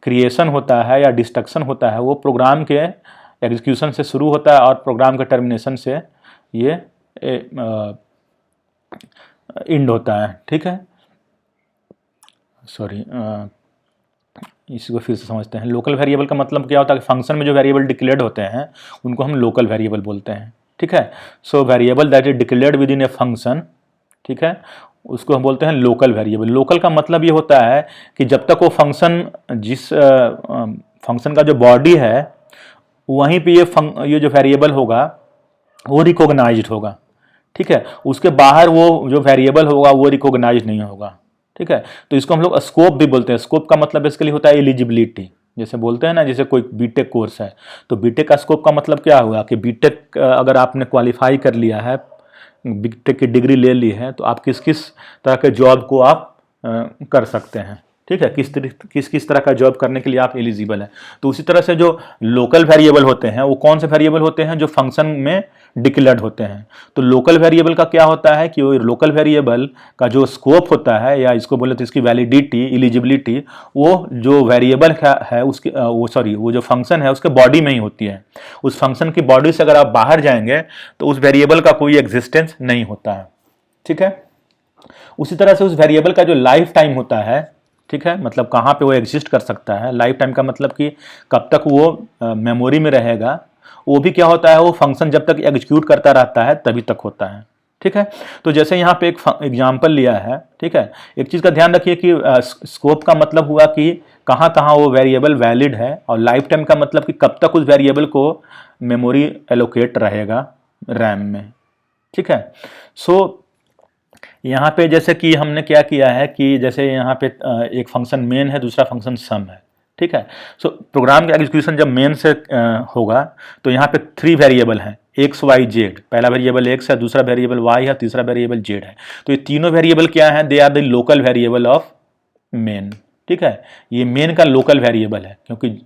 क्रिएशन होता है या डिस्ट्रक्शन होता है वो प्रोग्राम के एग्जीक्यूशन से शुरू होता है और प्रोग्राम के टर्मिनेशन से ये एंड होता है। ठीक है, सॉरी, इसको फिर से समझते हैं। लोकल वेरिएबल का मतलब क्या होता है कि फंक्शन में जो वेरिएबल डिक्लेयर्ड होते हैं उनको हम लोकल वेरिएबल बोलते हैं। ठीक है, so variable that is declared within a function, ठीक है, उसको हम बोलते हैं लोकल वेरिएबल। लोकल का मतलब ये होता है कि जब तक वो फंक्शन जिस फंक्शन का जो बॉडी है वहीं पे ये जो वेरिएबल होगा वो रिकॉग्नाइज्ड होगा। ठीक है, उसके बाहर वो जो वेरिएबल होगा वो रिकॉग्नाइज नहीं होगा। ठीक है, तो इसको हम लोग स्कोप भी बोलते हैं। स्कोप का मतलब बेसिकली होता है एलिजिबिलिटी। जैसे बोलते हैं ना, जैसे कोई बीटेक कोर्स है तो बीटेक का स्कोप का मतलब क्या हुआ कि बीटेक अगर आपने क्वालिफाई कर लिया है, बीटेक की डिग्री ले ली है, तो आप किस किस तरह के जॉब को आप कर सकते हैं। ठीक है, किस किस तरह का जॉब करने के लिए आप एलिजिबल हैं। तो उसी तरह से जो लोकल वेरिएबल होते हैं वो कौन से वेरिएबल होते हैं, जो फंक्शन में डिक्लेयर्ड होते हैं। तो लोकल वेरिएबल का क्या होता है कि वो लोकल वेरिएबल का जो स्कोप होता है, या इसको बोले तो इसकी वैलिडिटी, एलिजिबिलिटी, वो जो वेरिएबल है उसके वो जो फंक्शन है उसके बॉडी में ही होती है। उस फंक्शन की बॉडी से अगर आप बाहर जाएंगे तो उस वेरिएबल का कोई एग्जिस्टेंस नहीं होता है। ठीक है, उसी तरह से उस वेरिएबल का जो लाइफ टाइम होता है, ठीक है, मतलब कहाँ पे वो एग्जिस्ट कर सकता है। लाइफ टाइम का मतलब कि कब तक वो मेमोरी में रहेगा, वो भी क्या होता है, वो फंक्शन जब तक एग्जीक्यूट करता रहता है तभी तक होता है। ठीक है, तो जैसे यहाँ पे एक एग्जाम्पल लिया है। ठीक है, एक चीज़ का ध्यान रखिए कि स्कोप का मतलब हुआ कि कहाँ कहाँ वो वेरिएबल वैलिड है, और लाइफ टाइम का मतलब कि कब तक उस वेरिएबल को मेमोरी एलोकेट रहेगा रैम में। ठीक है, सो यहाँ पे जैसे कि हमने क्या किया है कि जैसे यहाँ पे एक फंक्शन मेन है, दूसरा फंक्शन सम है। ठीक है, सो प्रोग्राम का एग्जीक्यूशन जब मेन से होगा तो यहाँ पे 3 वेरिएबल हैं, एक्स वाई जेड। पहला वेरिएबल एक्स है, दूसरा वेरिएबल वाई है, तीसरा वेरिएबल जेड है। तो ये तीनों वेरिएबल क्या हैं, they are the local variable of main. ठीक है, ये मेन का लोकल वेरिएबल है, क्योंकि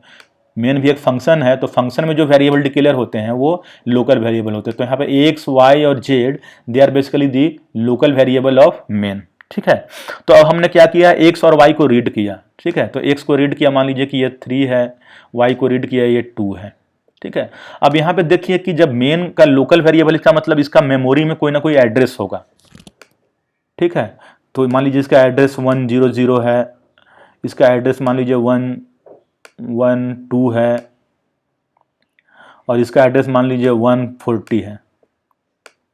मेन भी एक फंक्शन है, तो फंक्शन में जो वेरिएबल डिक्लेयर होते हैं वो लोकल वेरिएबल होते हैं। तो यहाँ पे एक्स वाई और z they are basically the local variable of main. ठीक है, तो अब हमने क्या किया, एक्स और वाई को रीड किया। ठीक है, तो एक्स को रीड किया, मान लीजिए कि ये 3 है, वाई को रीड किया ये 2 है। ठीक है, अब यहाँ पे देखिए कि जब मेन का लोकल वेरिएबल, इसका मतलब इसका मेमोरी में कोई ना कोई एड्रेस होगा। ठीक है, तो मान लीजिए इसका एड्रेस 100 है, इसका एड्रेस मान लीजिए 112 है, और इसका एड्रेस मान लीजिए 140 है।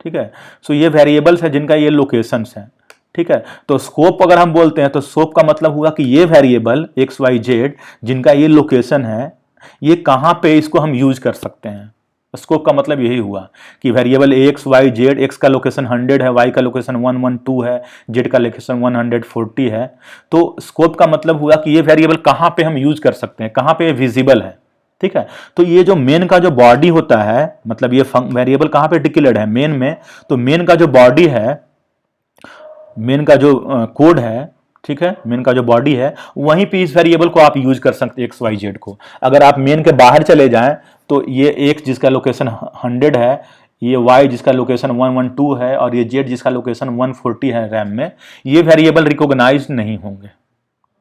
ठीक है, सो ये वेरिएबल्स है जिनका ये लोकेशंस है। ठीक है, तो स्कोप अगर हम बोलते हैं तो स्कोप का मतलब हुआ कि ये वेरिएबल एक्स वाई जेड जिनका ये लोकेशन है, ये कहाँ पे इसको हम यूज कर सकते हैं। स्कोप का मतलब यही हुआ कि variable x y z, x का लोकेशन 100 है, वाई का लोकेशन 112 है, जेड का लोकेशन 140 है। तो स्कोप का मतलब हुआ कि ये वेरिएबल कहाँ पे हम यूज कर सकते हैं, कहाँ पे विजिबल है। ठीक है। तो ये जो मेन का जो बॉडी होता है, मतलब ये वेरिएबल कहाँ पे डिक्लेयर्ड है, मेन में, तो मेन का जो बॉडी है, मेन का जो कोड है, ठीक है, मेन का जो बॉडी है, वहीं पे इस वेरिएबल को आप यूज कर सकते हैं, एक्स वाई जेड को। अगर आप मेन के बाहर चले जाएं तो ये एक्स जिसका लोकेशन 100 है, ये वाई जिसका लोकेशन 112 है, और ये जेड जिसका लोकेशन 140 है रैम में, ये वेरिएबल रिकॉग्नाइज नहीं होंगे,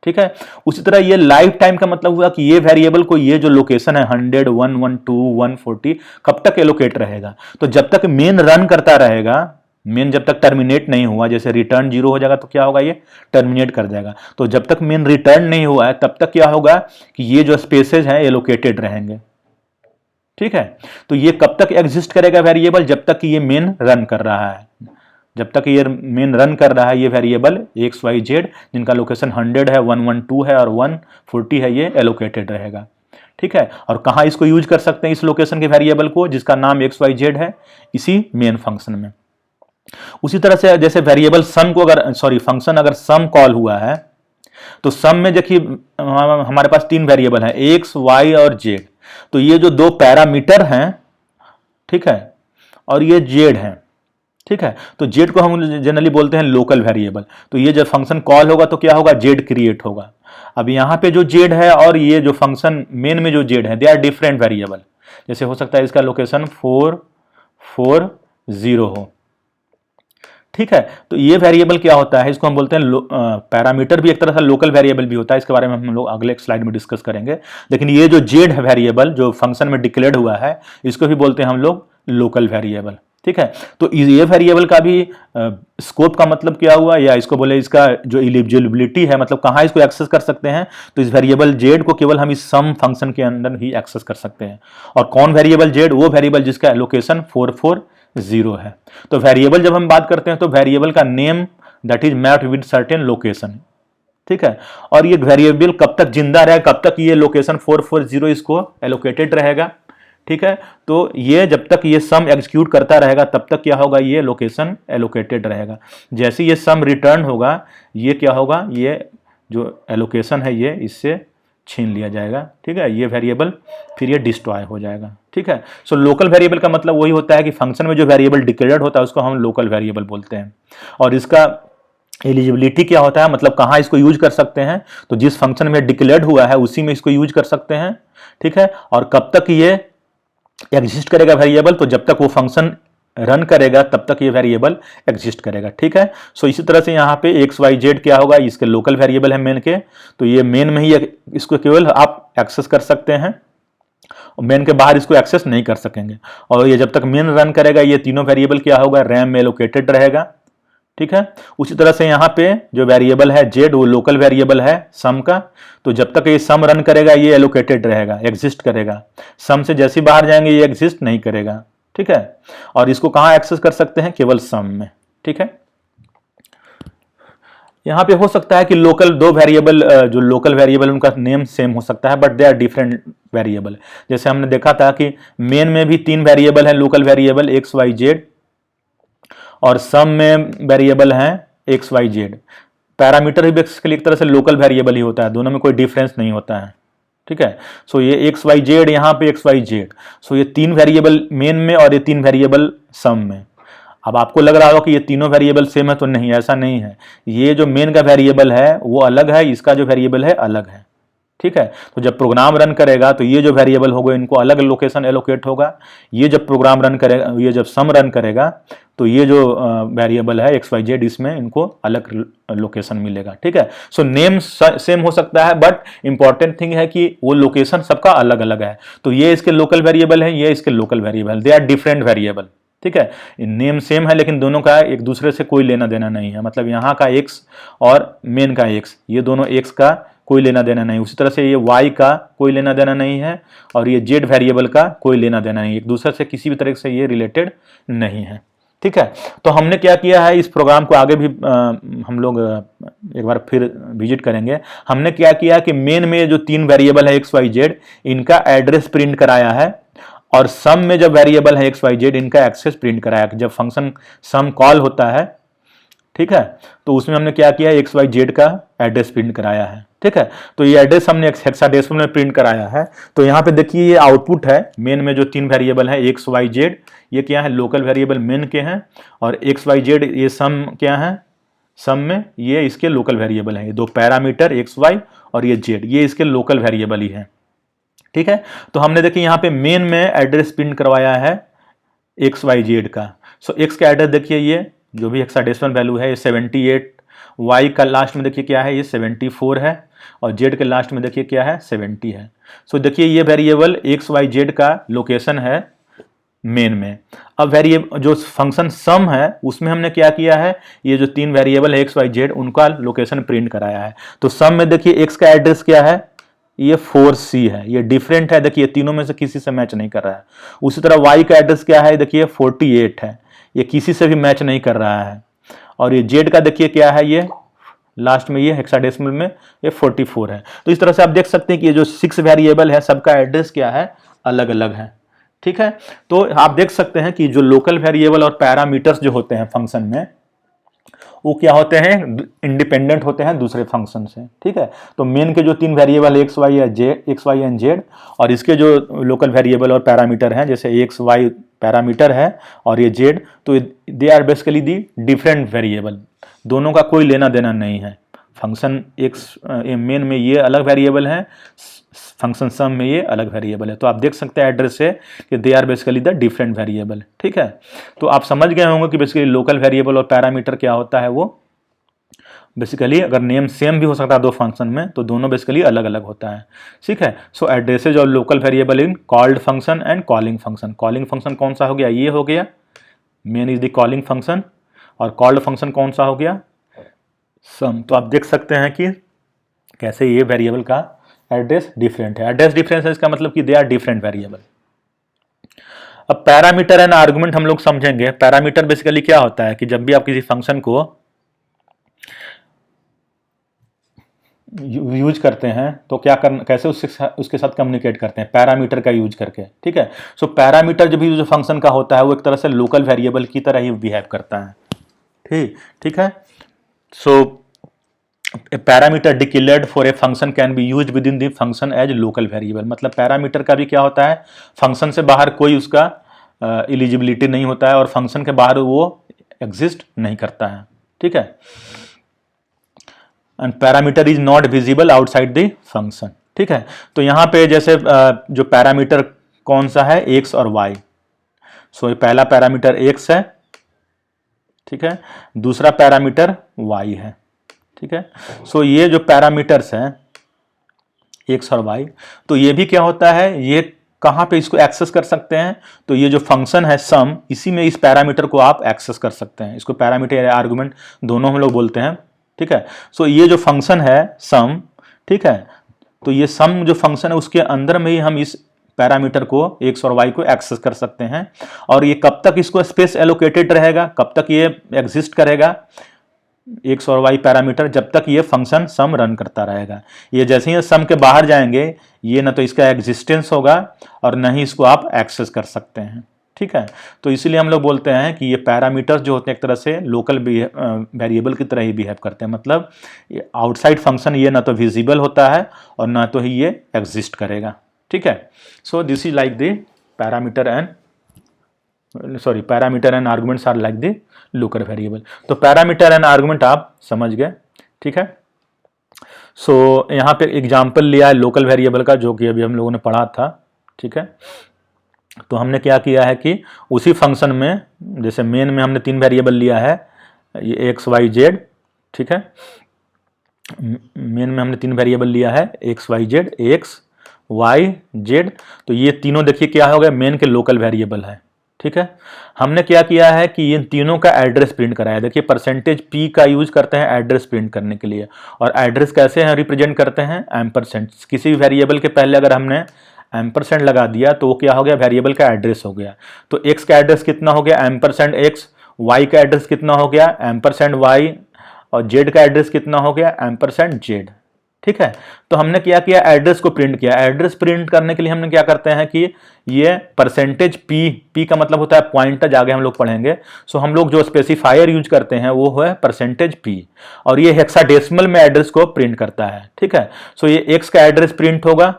ठीक है। उसी तरह ये लाइफ टाइम का मतलब हुआ कि ये वेरिएबल को, ये जो लोकेशन है 100, 112, 140, कब तक एलोकेट रहेगा, तो जब तक मेन रन करता रहेगा, मेन जब तक टर्मिनेट नहीं हुआ, जैसे रिटर्न 0 हो जाएगा तो क्या होगा, ये टर्मिनेट कर जाएगा। तो जब तक मेन रिटर्न नहीं हुआ है तब तक क्या होगा कि ये जो स्पेसेज हैं एलोकेटेड रहेंगे, ठीक है। तो ये कब तक एग्जिस्ट करेगा वेरिएबल, जब तक ये मेन रन कर रहा है, जब तक ये मेन रन कर रहा है ये वेरिएबल एक्स वाई जेड, जिनका लोकेशन 100 है, 112 है और 140 है, ये एलोकेटेड रहेगा, ठीक है। और कहाँ इसको यूज कर सकते हैं इस लोकेशन के वेरिएबल को जिसका नाम एक्स वाई जेड है, इसी मेन फंक्शन में। उसी तरह से जैसे वेरिएबल सम को अगर, सॉरी, फंक्शन अगर सम कॉल हुआ है, तो सम में देखिए हमारे पास 3 वेरिएबल हैं, एक्स वाई और जेड। तो ये जो 2 पैरामीटर हैं, ठीक है, और ये जेड है, ठीक है। तो जेड को हम जनरली बोलते हैं लोकल वेरिएबल। तो ये जब फंक्शन कॉल होगा तो क्या होगा, जेड क्रिएट होगा। अब यहाँ पे जो जेड है और ये जो फंक्शन मेन में जो जेड है, दे आर डिफरेंट वेरिएबल। जैसे हो सकता है इसका लोकेशन 440 हो, ठीक है। तो ये वेरिएबल क्या होता है, इसको हम बोलते हैं पैरामीटर भी एक तरह से लोकल वेरिएबल भी होता है, इसके बारे में हम लोग अगले स्लाइड में डिस्कस करेंगे। लेकिन ये जो जेड है वेरिएबल जो फंक्शन में डिक्लेयर्ड हुआ है, इसको भी बोलते हैं हम लोग लोकल वेरिएबल, ठीक है। तो ये वेरिएबल का भी स्कोप का मतलब क्या हुआ, या इसको बोले इसका जो एलिजिबिलिटी है, मतलब कहाँ इसको एक्सेस कर सकते हैं, तो इस वेरिएबल जेड को केवल हम इस सम फंक्शन के अंदर ही एक्सेस कर सकते हैं। और कौन वेरिएबल जेड, वो वेरिएबल जिसका लोकेशन 440 है। तो वेरिएबल जब हम बात करते हैं तो वेरिएबल का name that is mapped with certain location, ठीक है। और ये वेरिएबल कब तक जिंदा रहेगा, कब तक ये लोकेशन 440 इसको एलोकेटेड रहेगा, ठीक है। तो ये जब तक ये सम एग्जीक्यूट करता रहेगा तब तक क्या होगा, ये लोकेशन एलोकेटेड रहेगा। जैसे ये सम रिटर्न होगा, ये क्या होगा, ये जो एलोकेशन है ये इससे छीन लिया जाएगा, ठीक है। ये वेरिएबल फिर ये डिस्ट्रॉय हो जाएगा, ठीक है। सो लोकल वेरिएबल का मतलब वही होता है कि फंक्शन में जो वेरिएबल डिक्लेयर्ड होता है उसको हम लोकल वेरिएबल बोलते हैं। और इसका एलिजिबिलिटी क्या होता है, मतलब कहाँ इसको यूज कर सकते हैं, तो जिस फंक्शन में डिक्लेयर्ड हुआ है उसी में इसको यूज कर सकते हैं, ठीक है। और कब तक ये एग्जिस्ट करेगा वेरिएबल, तो जब तक वो फंक्शन रन करेगा तब तक ये वेरिएबल एग्जिस्ट करेगा, ठीक है। सो इसी तरह से यहाँ पे एक्स वाई जेड क्या होगा, इसके लोकल वेरिएबल है मेन के, तो ये मेन में ही इसको केवल आप एक्सेस कर सकते हैं, मेन के बाहर इसको एक्सेस नहीं कर सकेंगे। और ये जब तक मेन रन करेगा ये तीनों वेरिएबल क्या होगा, रैम में एलोकेटेड रहेगा, ठीक है। उसी तरह से यहाँ पे जो वेरिएबल है जेड, वो लोकल वेरिएबल है सम का, तो जब तक ये सम रन करेगा ये एलोकेटेड रहेगा, एग्जिस्ट करेगा। सम से जैसे बाहर जाएंगे ये एग्जिस्ट नहीं करेगा, ठीक है। और इसको कहाँ एक्सेस कर सकते हैं, केवल सम में, ठीक है। यहाँ पे हो सकता है कि लोकल 2 वेरिएबल, जो लोकल वेरिएबल उनका नेम सेम हो सकता है, but they are different variable. जैसे हमने देखा था कि मेन में भी 3 वेरिएबल है local variable x y z, और सम में वेरिएबल हैं एक्स वाई जेड। पैरामीटर भी बेसिकली एक तरह से लोकल वेरिएबल ही होता है, दोनों में कोई डिफरेंस नहीं होता है, ठीक है। सो ये एक्स वाई जेड, यहाँ पे एक्स वाई जेड, सो ये 3 वेरिएबल मेन में और ये 3 वेरिएबल सम में। अब आपको लग रहा होगा कि ये तीनों वेरिएबल सेम है, तो नहीं, ऐसा नहीं है। ये जो मेन का वेरिएबल है वो अलग है, इसका जो वेरिएबल है अलग है, ठीक है। तो जब प्रोग्राम रन करेगा तो ये जो वेरिएबल होगा इनको अलग लोकेशन एलोकेट होगा। ये जब प्रोग्राम रन करेगा, ये जब सम रन करेगा तो ये जो वेरिएबल है एक्स वाई जेड, इसमें इनको अलग लोकेशन मिलेगा, ठीक है। सो नेम सेम हो सकता है, बट इंपॉर्टेंट थिंग है कि वो लोकेशन सबका अलग अलग है। तो ये इसके लोकल वेरिएबल है, ये इसके local variable, they are different variable, ठीक है। नेम सेम है लेकिन दोनों का एक दूसरे से कोई लेना देना नहीं है, मतलब यहाँ का एक्स और मेन का एक्स, ये दोनों एक्स का कोई लेना देना नहीं। उसी तरह से ये y का कोई लेना देना नहीं है, और ये z वेरिएबल का कोई लेना देना नहीं, एक दूसरे से किसी भी तरह से ये रिलेटेड नहीं है, ठीक है। तो हमने क्या किया है, इस प्रोग्राम को आगे भी हम लोग एक बार फिर विजिट करेंगे। हमने क्या किया कि मेन में जो 3 वेरिएबल है एक्स वाई जेड, इनका एड्रेस प्रिंट कराया है, और सम में जब वेरिएबल है एक्स वाई जेड, इनका एक्सेस प्रिंट कराया। जब फंक्शन सम कॉल होता है ठीक है। तो उसमें हमने क्या किया, एक्स वाई जेड का एड्रेस प्रिंट कराया है, ठीक है। तो ये एड्रेस हमने हेक्साडेसिमल में प्रिंट कराया है। तो यहाँ पे देखिए ये आउटपुट है, मेन में जो 3 वेरिएबल है एक्स वाई जेड, ये क्या है लोकल वेरिएबल मेन के हैं, और एक्स वाई जेड ये सम क्या है, सम में ये इसके लोकल वेरिएबल हैं, ये 2 पैरामीटर एक्स वाई और ये जेड, ये इसके लोकल वेरिएबल ही है, ठीक है। तो हमने देखिए यहाँ पे मेन में एड्रेस प्रिंट करवाया है एक्स वाई जेड का। सो एक्स का एड्रेस देखिए, ये जो भी हेक्साडेसिमल वैल्यू है ये 78, वाई का लास्ट में देखिए क्या है, ये 74 है, और जेड के लास्ट में देखिए क्या है, 70 है। सो देखिए ये वेरिएबल एक्स वाई जेड का लोकेशन है मेन में। अब वेरिएबल जो फंक्शन सम है उसमें हमने क्या किया है, ये जो 3 वेरिएबल है एक्स वाई जेड उनका लोकेशन प्रिंट कराया है। तो सम में देखिए एक्स का एड्रेस क्या है, ये 4C है, ये डिफरेंट है, देखिए तीनों में से किसी से मैच नहीं कर रहा है। उसी तरह वाई का एड्रेस क्या है, देखिए 48 है, ये किसी से भी मैच नहीं कर रहा है। और ये जेड का देखिए क्या है, ये लास्ट में ये हेक्साडेसिमल में ये 44 है। तो इस तरह से आप देख सकते हैं कि ये जो 6 वेरिएबल है सबका एड्रेस क्या है, अलग अलग है, ठीक है। तो आप देख सकते हैं कि जो लोकल वेरिएबल और पैरामीटर्स जो होते हैं फंक्शन में, वो क्या होते हैं, इंडिपेंडेंट होते हैं दूसरे फंक्शन से, ठीक है। तो मेन के जो 3 variable x y and z, और इसके जो लोकल वेरिएबल और पैरामीटर हैं जैसे एक्स वाई पैरामीटर है और ये जेड, तो they are basically the different variable, दोनों का कोई लेना देना नहीं है। फंक्शन एक्स मेन में ये अलग वेरिएबल है, फंक्शन सम में ये अलग वेरिएबल है। तो आप देख सकते हैं एड्रेस से कि they are basically the different variable, ठीक है। तो आप समझ गए होंगे कि बेसिकली लोकल वेरिएबल और पैरामीटर क्या होता है। वो बेसिकली अगर नेम सेम भी हो सकता है 2 फंक्शन में, तो दोनों बेसिकली अलग अलग होता है, ठीक है। सो एड्रेसेज और local variable in called function and calling function. Calling function कौन सा हो गया, ये हो गया, main is the calling function, और कॉल्ड फंक्शन कौन सा हो गया, सम। तो आप देख सकते हैं कि कैसे ये वेरिएबल का एड्रेस डिफरेंट है। एड्रेस डिफरेंस है इसका मतलब कि दे आर डिफरेंट वेरिएबल। अब पैरामीटर एंड आर्गुमेंट हम लोग समझेंगे। पैरामीटर बेसिकली क्या होता है कि जब भी आप किसी फंक्शन को यूज करते हैं तो क्या करना, कैसे उसके साथ कम्युनिकेट करते हैं, पैरामीटर का यूज करके, ठीक है। सो पैरामीटर जब भी जो फंक्शन का होता है वो एक तरह से लोकल वेरिएबल की तरह ही बिहेव करता है, ठीक है। सो a parameter declared for a function can be used within the function as local variable। मतलब पैरामीटर का भी क्या होता है, फंक्शन से बाहर कोई उसका एलिजिबिलिटी नहीं होता है और फंक्शन के बाहर वो एग्जिस्ट नहीं करता है, ठीक है। And parameter is not visible outside the function, ठीक है। तो यहाँ पे जैसे जो पैरामीटर कौन सा है, एक्स और वाई। सो ये पहला पैरामीटर एक्स है, ठीक है, दूसरा पैरामीटर वाई है, ठीक है। सो ये जो पैरामीटर्स हैं एक्स और वाई, तो ये भी क्या होता है, ये कहाँ पे इसको एक्सेस कर सकते हैं, तो ये जो फंक्शन है सम, इसी में इस पैरामीटर को आप एक्सेस कर सकते हैं। इसको पैरामीटर या आर्गुमेंट दोनों हम लोग बोलते हैं, ठीक है। सो ये जो फंक्शन है सम, ठीक है, तो ये सम जो फंक्शन है उसके अंदर में ही हम इस पैरामीटर को एक्स और वाई को एक्सेस कर सकते हैं। और ये कब तक इसको स्पेस एलोकेटेड रहेगा, कब तक ये एग्जिस्ट करेगा एक्स और वाई पैरामीटर, जब तक ये फंक्शन सम रन करता रहेगा। ये जैसे ही सम के बाहर जाएंगे, ये ना तो इसका एग्जिस्टेंस होगा और न ही इसको आप एक्सेस कर सकते हैं, ठीक है। तो इसीलिए हम लोग बोलते हैं कि ये पैरामीटर्स जो होते हैं एक तरह से लोकल वेरिएबल की तरह ही बिहेव करते हैं। मतलब आउटसाइड फंक्शन ये ना तो विजिबल होता है और ना तो ही ये एग्जिस्ट करेगा, ठीक है। So this is like the parameter and arguments are like the local variable. तो पैरामीटर एंड आर्गुमेंट आप समझ गए, ठीक है। सो यहाँ पे एग्जांपल लिया है लोकल वेरिएबल का, जो कि अभी हम लोगों ने पढ़ा था, ठीक है। तो हमने क्या किया है कि उसी फंक्शन में जैसे मेन में हमने 3 वेरिएबल लिया है, ये एक्स वाई जेड, ठीक है। मेन में हमने 3 वेरिएबल लिया है x y z, x y z. तो ये तीनों देखिए क्या हो गया, मेन के लोकल वेरिएबल है, ठीक है। हमने क्या किया है कि इन तीनों का एड्रेस प्रिंट कराया। देखिए परसेंटेज पी का यूज करते हैं एड्रेस प्रिंट करने के लिए, और एड्रेस कैसे हैं रिप्रेजेंट करते हैं, एम्परसेंड। किसी भी वेरिएबल के पहले अगर हमने एम्परसेंड लगा दिया तो वो क्या हो गया, वेरिएबल का एड्रेस हो गया। तो एक्स का एड्रेस कितना हो गया, एम्परसेंड एक्स, वाई का एड्रेस कितना हो गया, एम्परसेंड वाई, और जेड का एड्रेस कितना हो गया, एम्परसेंड जेड, ठीक है। तो हमने क्या किया, एड्रेस को प्रिंट किया। एड्रेस प्रिंट करने के लिए हमने क्या करते हैं कि ये परसेंटेज पी का मतलब होता है पॉइंटर, आगे हम लोग पढ़ेंगे। सो हम लोग जो स्पेसिफायर यूज करते हैं वो है परसेंटेज पी, और ये हेक्साडेसिमल में एड्रेस को प्रिंट करता है। ठीक है। सो ये एक्स का एड्रेस प्रिंट होगा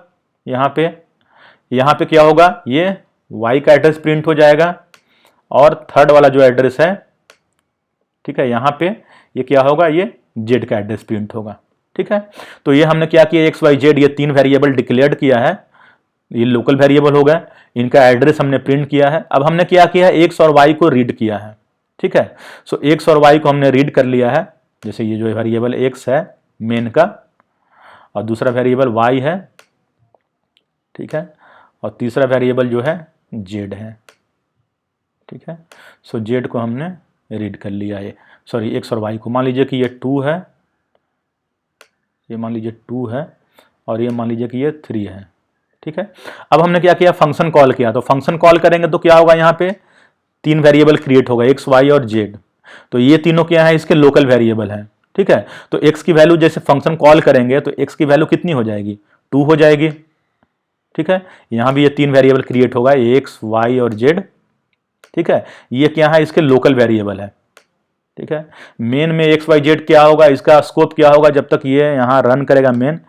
यहाँ पे क्या होगा, ये वाई का एड्रेस प्रिंट हो जाएगा, और थर्ड वाला जो एड्रेस है, ठीक है, यहाँ पे ये क्या होगा, ये जेड का एड्रेस प्रिंट होगा। ठीक है। तो ये हमने क्या किया, एक्स वाई जेड ये 3 वेरिएबल डिक्लेयर किया है, ये लोकल वेरिएबल हो गए, इनका एड्रेस हमने प्रिंट किया है। अब हमने क्या किया है, एक्स और वाई को रीड किया है। ठीक है। सो एक्स और वाई को हमने रीड कर लिया है, जैसे ये जो वेरिएबल एक्स है मेन का, और दूसरा वेरिएबल वाई है, ठीक है, और तीसरा वेरिएबल जो है जेड है। ठीक है। सो जेड को हमने रीड कर लिया है, सॉरी एक्स और वाई को। मान लीजिए कि ये 2 है, ये मान लीजिए 2 है, और ये मान लीजिए कि ये 3 है। ठीक है। अब हमने क्या किया, फंक्शन कॉल किया। तो फंक्शन कॉल करेंगे तो क्या होगा, यहाँ पे 3 वेरिएबल क्रिएट होगा, एक्स वाई और जेड। तो ये तीनों क्या है, इसके लोकल वेरिएबल है। ठीक है। तो एक्स की वैल्यू जैसे फंक्शन कॉल करेंगे तो एक्स की वैल्यू कितनी हो जाएगी, 2 हो जाएगी। ठीक है। यहाँ भी ये 3 वेरिएबल क्रिएट होगा, एक्स वाई और जेड। ठीक है। ये क्या है, इसके लोकल वेरिएबल है। ठीक है। मेन में एक्स वाई जेड क्या होगा, इसका स्कोप क्या होगा, जब तक ये यहाँ रन करेगा मेन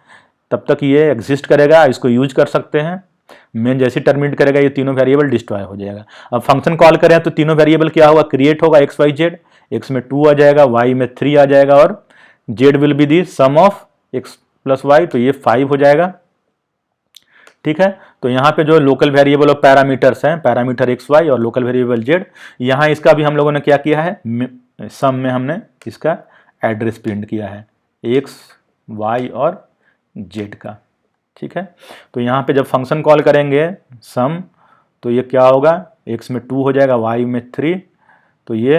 तब तक ये एग्जिस्ट करेगा, इसको यूज कर सकते हैं। मेन जैसे टर्मिनेट करेगा ये तीनों वेरिएबल डिस्ट्रॉय हो जाएगा। अब फंक्शन कॉल करें तो तीनों वेरिएबल क्या होगा, क्रिएट होगा, एक्स वाई जेड। एक्स में 2 आ जाएगा, वाई में 3 आ जाएगा, और z will be the sum of x plus y, तो ये 5 हो जाएगा। ठीक है। तो यहाँ पे जो लोकल वेरिएबल और पैरामीटर्स हैं, पैरामीटर एक्स वाई और लोकल वेरिएबल जेड, यहाँ इसका भी हम लोगों ने क्या किया है, सम में हमने इसका एड्रेस प्रिंट किया है, एक्स वाई और जेड का। ठीक है। तो यहाँ पे जब फंक्शन कॉल करेंगे सम, तो ये क्या होगा, एक्स में 2 हो जाएगा, वाई में 3, तो ये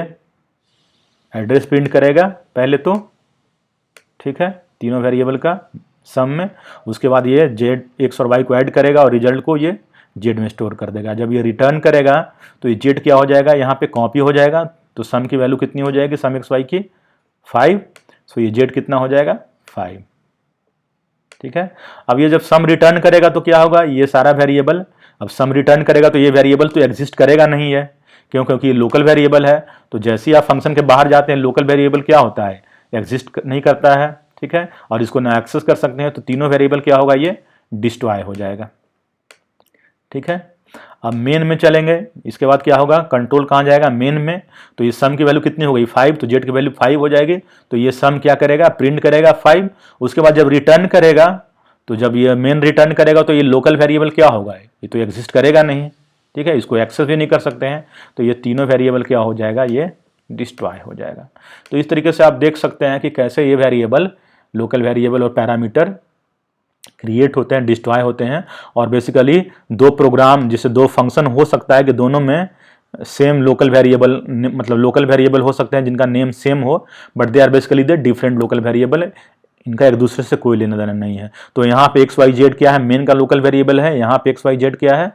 एड्रेस प्रिंट करेगा पहले तो। ठीक है। तीनों वेरिएबल का सम में, उसके बाद ये जेड एक्स और वाई को ऐड करेगा और रिजल्ट को ये जेड में स्टोर कर देगा। जब ये रिटर्न करेगा तो ये जेड क्या हो जाएगा, यहाँ पे कॉपी हो जाएगा। तो सम की वैल्यू कितनी हो जाएगी, सम एक्स वाई की 5, सो ये जेड कितना हो जाएगा, 5। ठीक है। अब ये जब सम रिटर्न करेगा तो क्या होगा, ये सारा वेरिएबल, अब सम रिटर्न करेगा तो ये वेरिएबल तो एग्जिस्ट करेगा नहीं है, क्यों, क्योंकि ये लोकल वेरिएबल है। तो जैसे ही आप फंक्शन के बाहर जाते हैं लोकल वेरिएबल क्या होता है, एग्जिस्ट नहीं करता है। ठीक है। और इसको ना एक्सेस कर सकते हैं, तो तीनों वेरिएबल क्या होगा, ये डिस्ट्रॉय हो जाएगा। ठीक है। अब मेन में चलेंगे, इसके बाद क्या होगा, कंट्रोल कहाँ जाएगा, मेन में। तो ये सम की वैल्यू कितनी हो गई, 5, तो जेड की वैल्यू 5 हो जाएगी। तो ये सम क्या करेगा, प्रिंट करेगा 5। उसके बाद जब रिटर्न करेगा, तो जब ये मेन रिटर्न करेगा तो ये लोकल वेरिएबल क्या होगा, ये तो एग्जिस्ट करेगा नहीं। ठीक है। इसको एक्सेस भी नहीं कर सकते हैं, तो ये तीनों वेरिएबल क्या हो जाएगा, ये डिस्ट्रॉय हो जाएगा। तो इस तरीके से आप देख सकते हैं कि कैसे ये वेरिएबल, लोकल वेरिएबल और पैरामीटर क्रिएट होते हैं, डिस्ट्रॉय होते हैं। और बेसिकली 2 प्रोग्राम, जिससे 2 फंक्शन हो सकता है कि दोनों में सेम लोकल वेरिएबल, मतलब लोकल वेरिएबल हो सकते हैं जिनका नेम सेम हो, but they are basically the different local variable, इनका एक दूसरे से कोई लेना देना नहीं है। तो यहाँ पे एक्स वाई जेड क्या है, मेन का लोकल वेरिएबल है, यहाँ पे एक्स वाई जेड क्या है,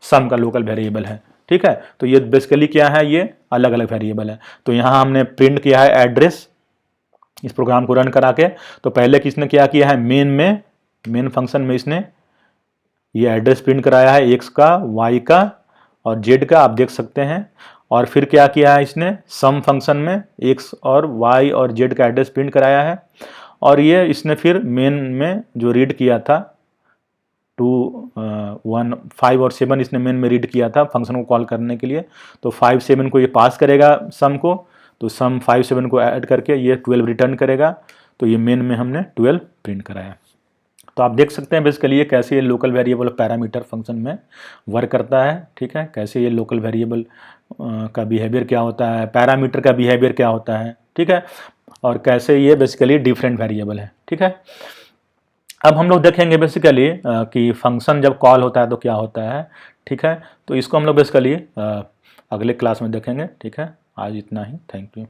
सम का लोकल वेरिएबल है। ठीक है। तो ये बेसिकली क्या है, ये अलग अलग वेरिएबल है। तो यहाँ हमने प्रिंट किया है एड्रेस, इस प्रोग्राम को रन करा के। तो पहले किसने क्या किया है, मेन फंक्शन में इसने ये एड्रेस प्रिंट कराया है, एक्स का, वाई का और जेड का, आप देख सकते हैं। और फिर क्या किया है इसने, सम फंक्शन में एक्स और वाई और जेड का एड्रेस प्रिंट कराया है। और ये इसने फिर मेन में जो रीड किया था 2, 1, 5 और 7 इसने मेन में रीड किया था फंक्शन को कॉल करने के लिए। तो 5, 7 को ये पास करेगा सम को, तो सम 5, 7 को ऐड करके ये 12 रिटर्न करेगा। तो ये मेन में हमने 12 प्रिंट कराया। तो आप देख सकते हैं बेसिकली ये कैसे ये लोकल वेरिएबल पैरामीटर फंक्शन में वर्क करता है। ठीक है। कैसे ये लोकल वेरिएबल का बिहेवियर क्या होता है, पैरामीटर का बिहेवियर क्या होता है। ठीक है। और कैसे ये बेसिकली डिफरेंट वेरिएबल है। ठीक है। अब हम लोग देखेंगे बेसिकली कि फंक्शन जब कॉल होता है तो क्या होता है। ठीक है। तो इसको हम लोग बेसिकली अगले क्लास में देखेंगे। ठीक है। आज इतना ही, थैंक यू।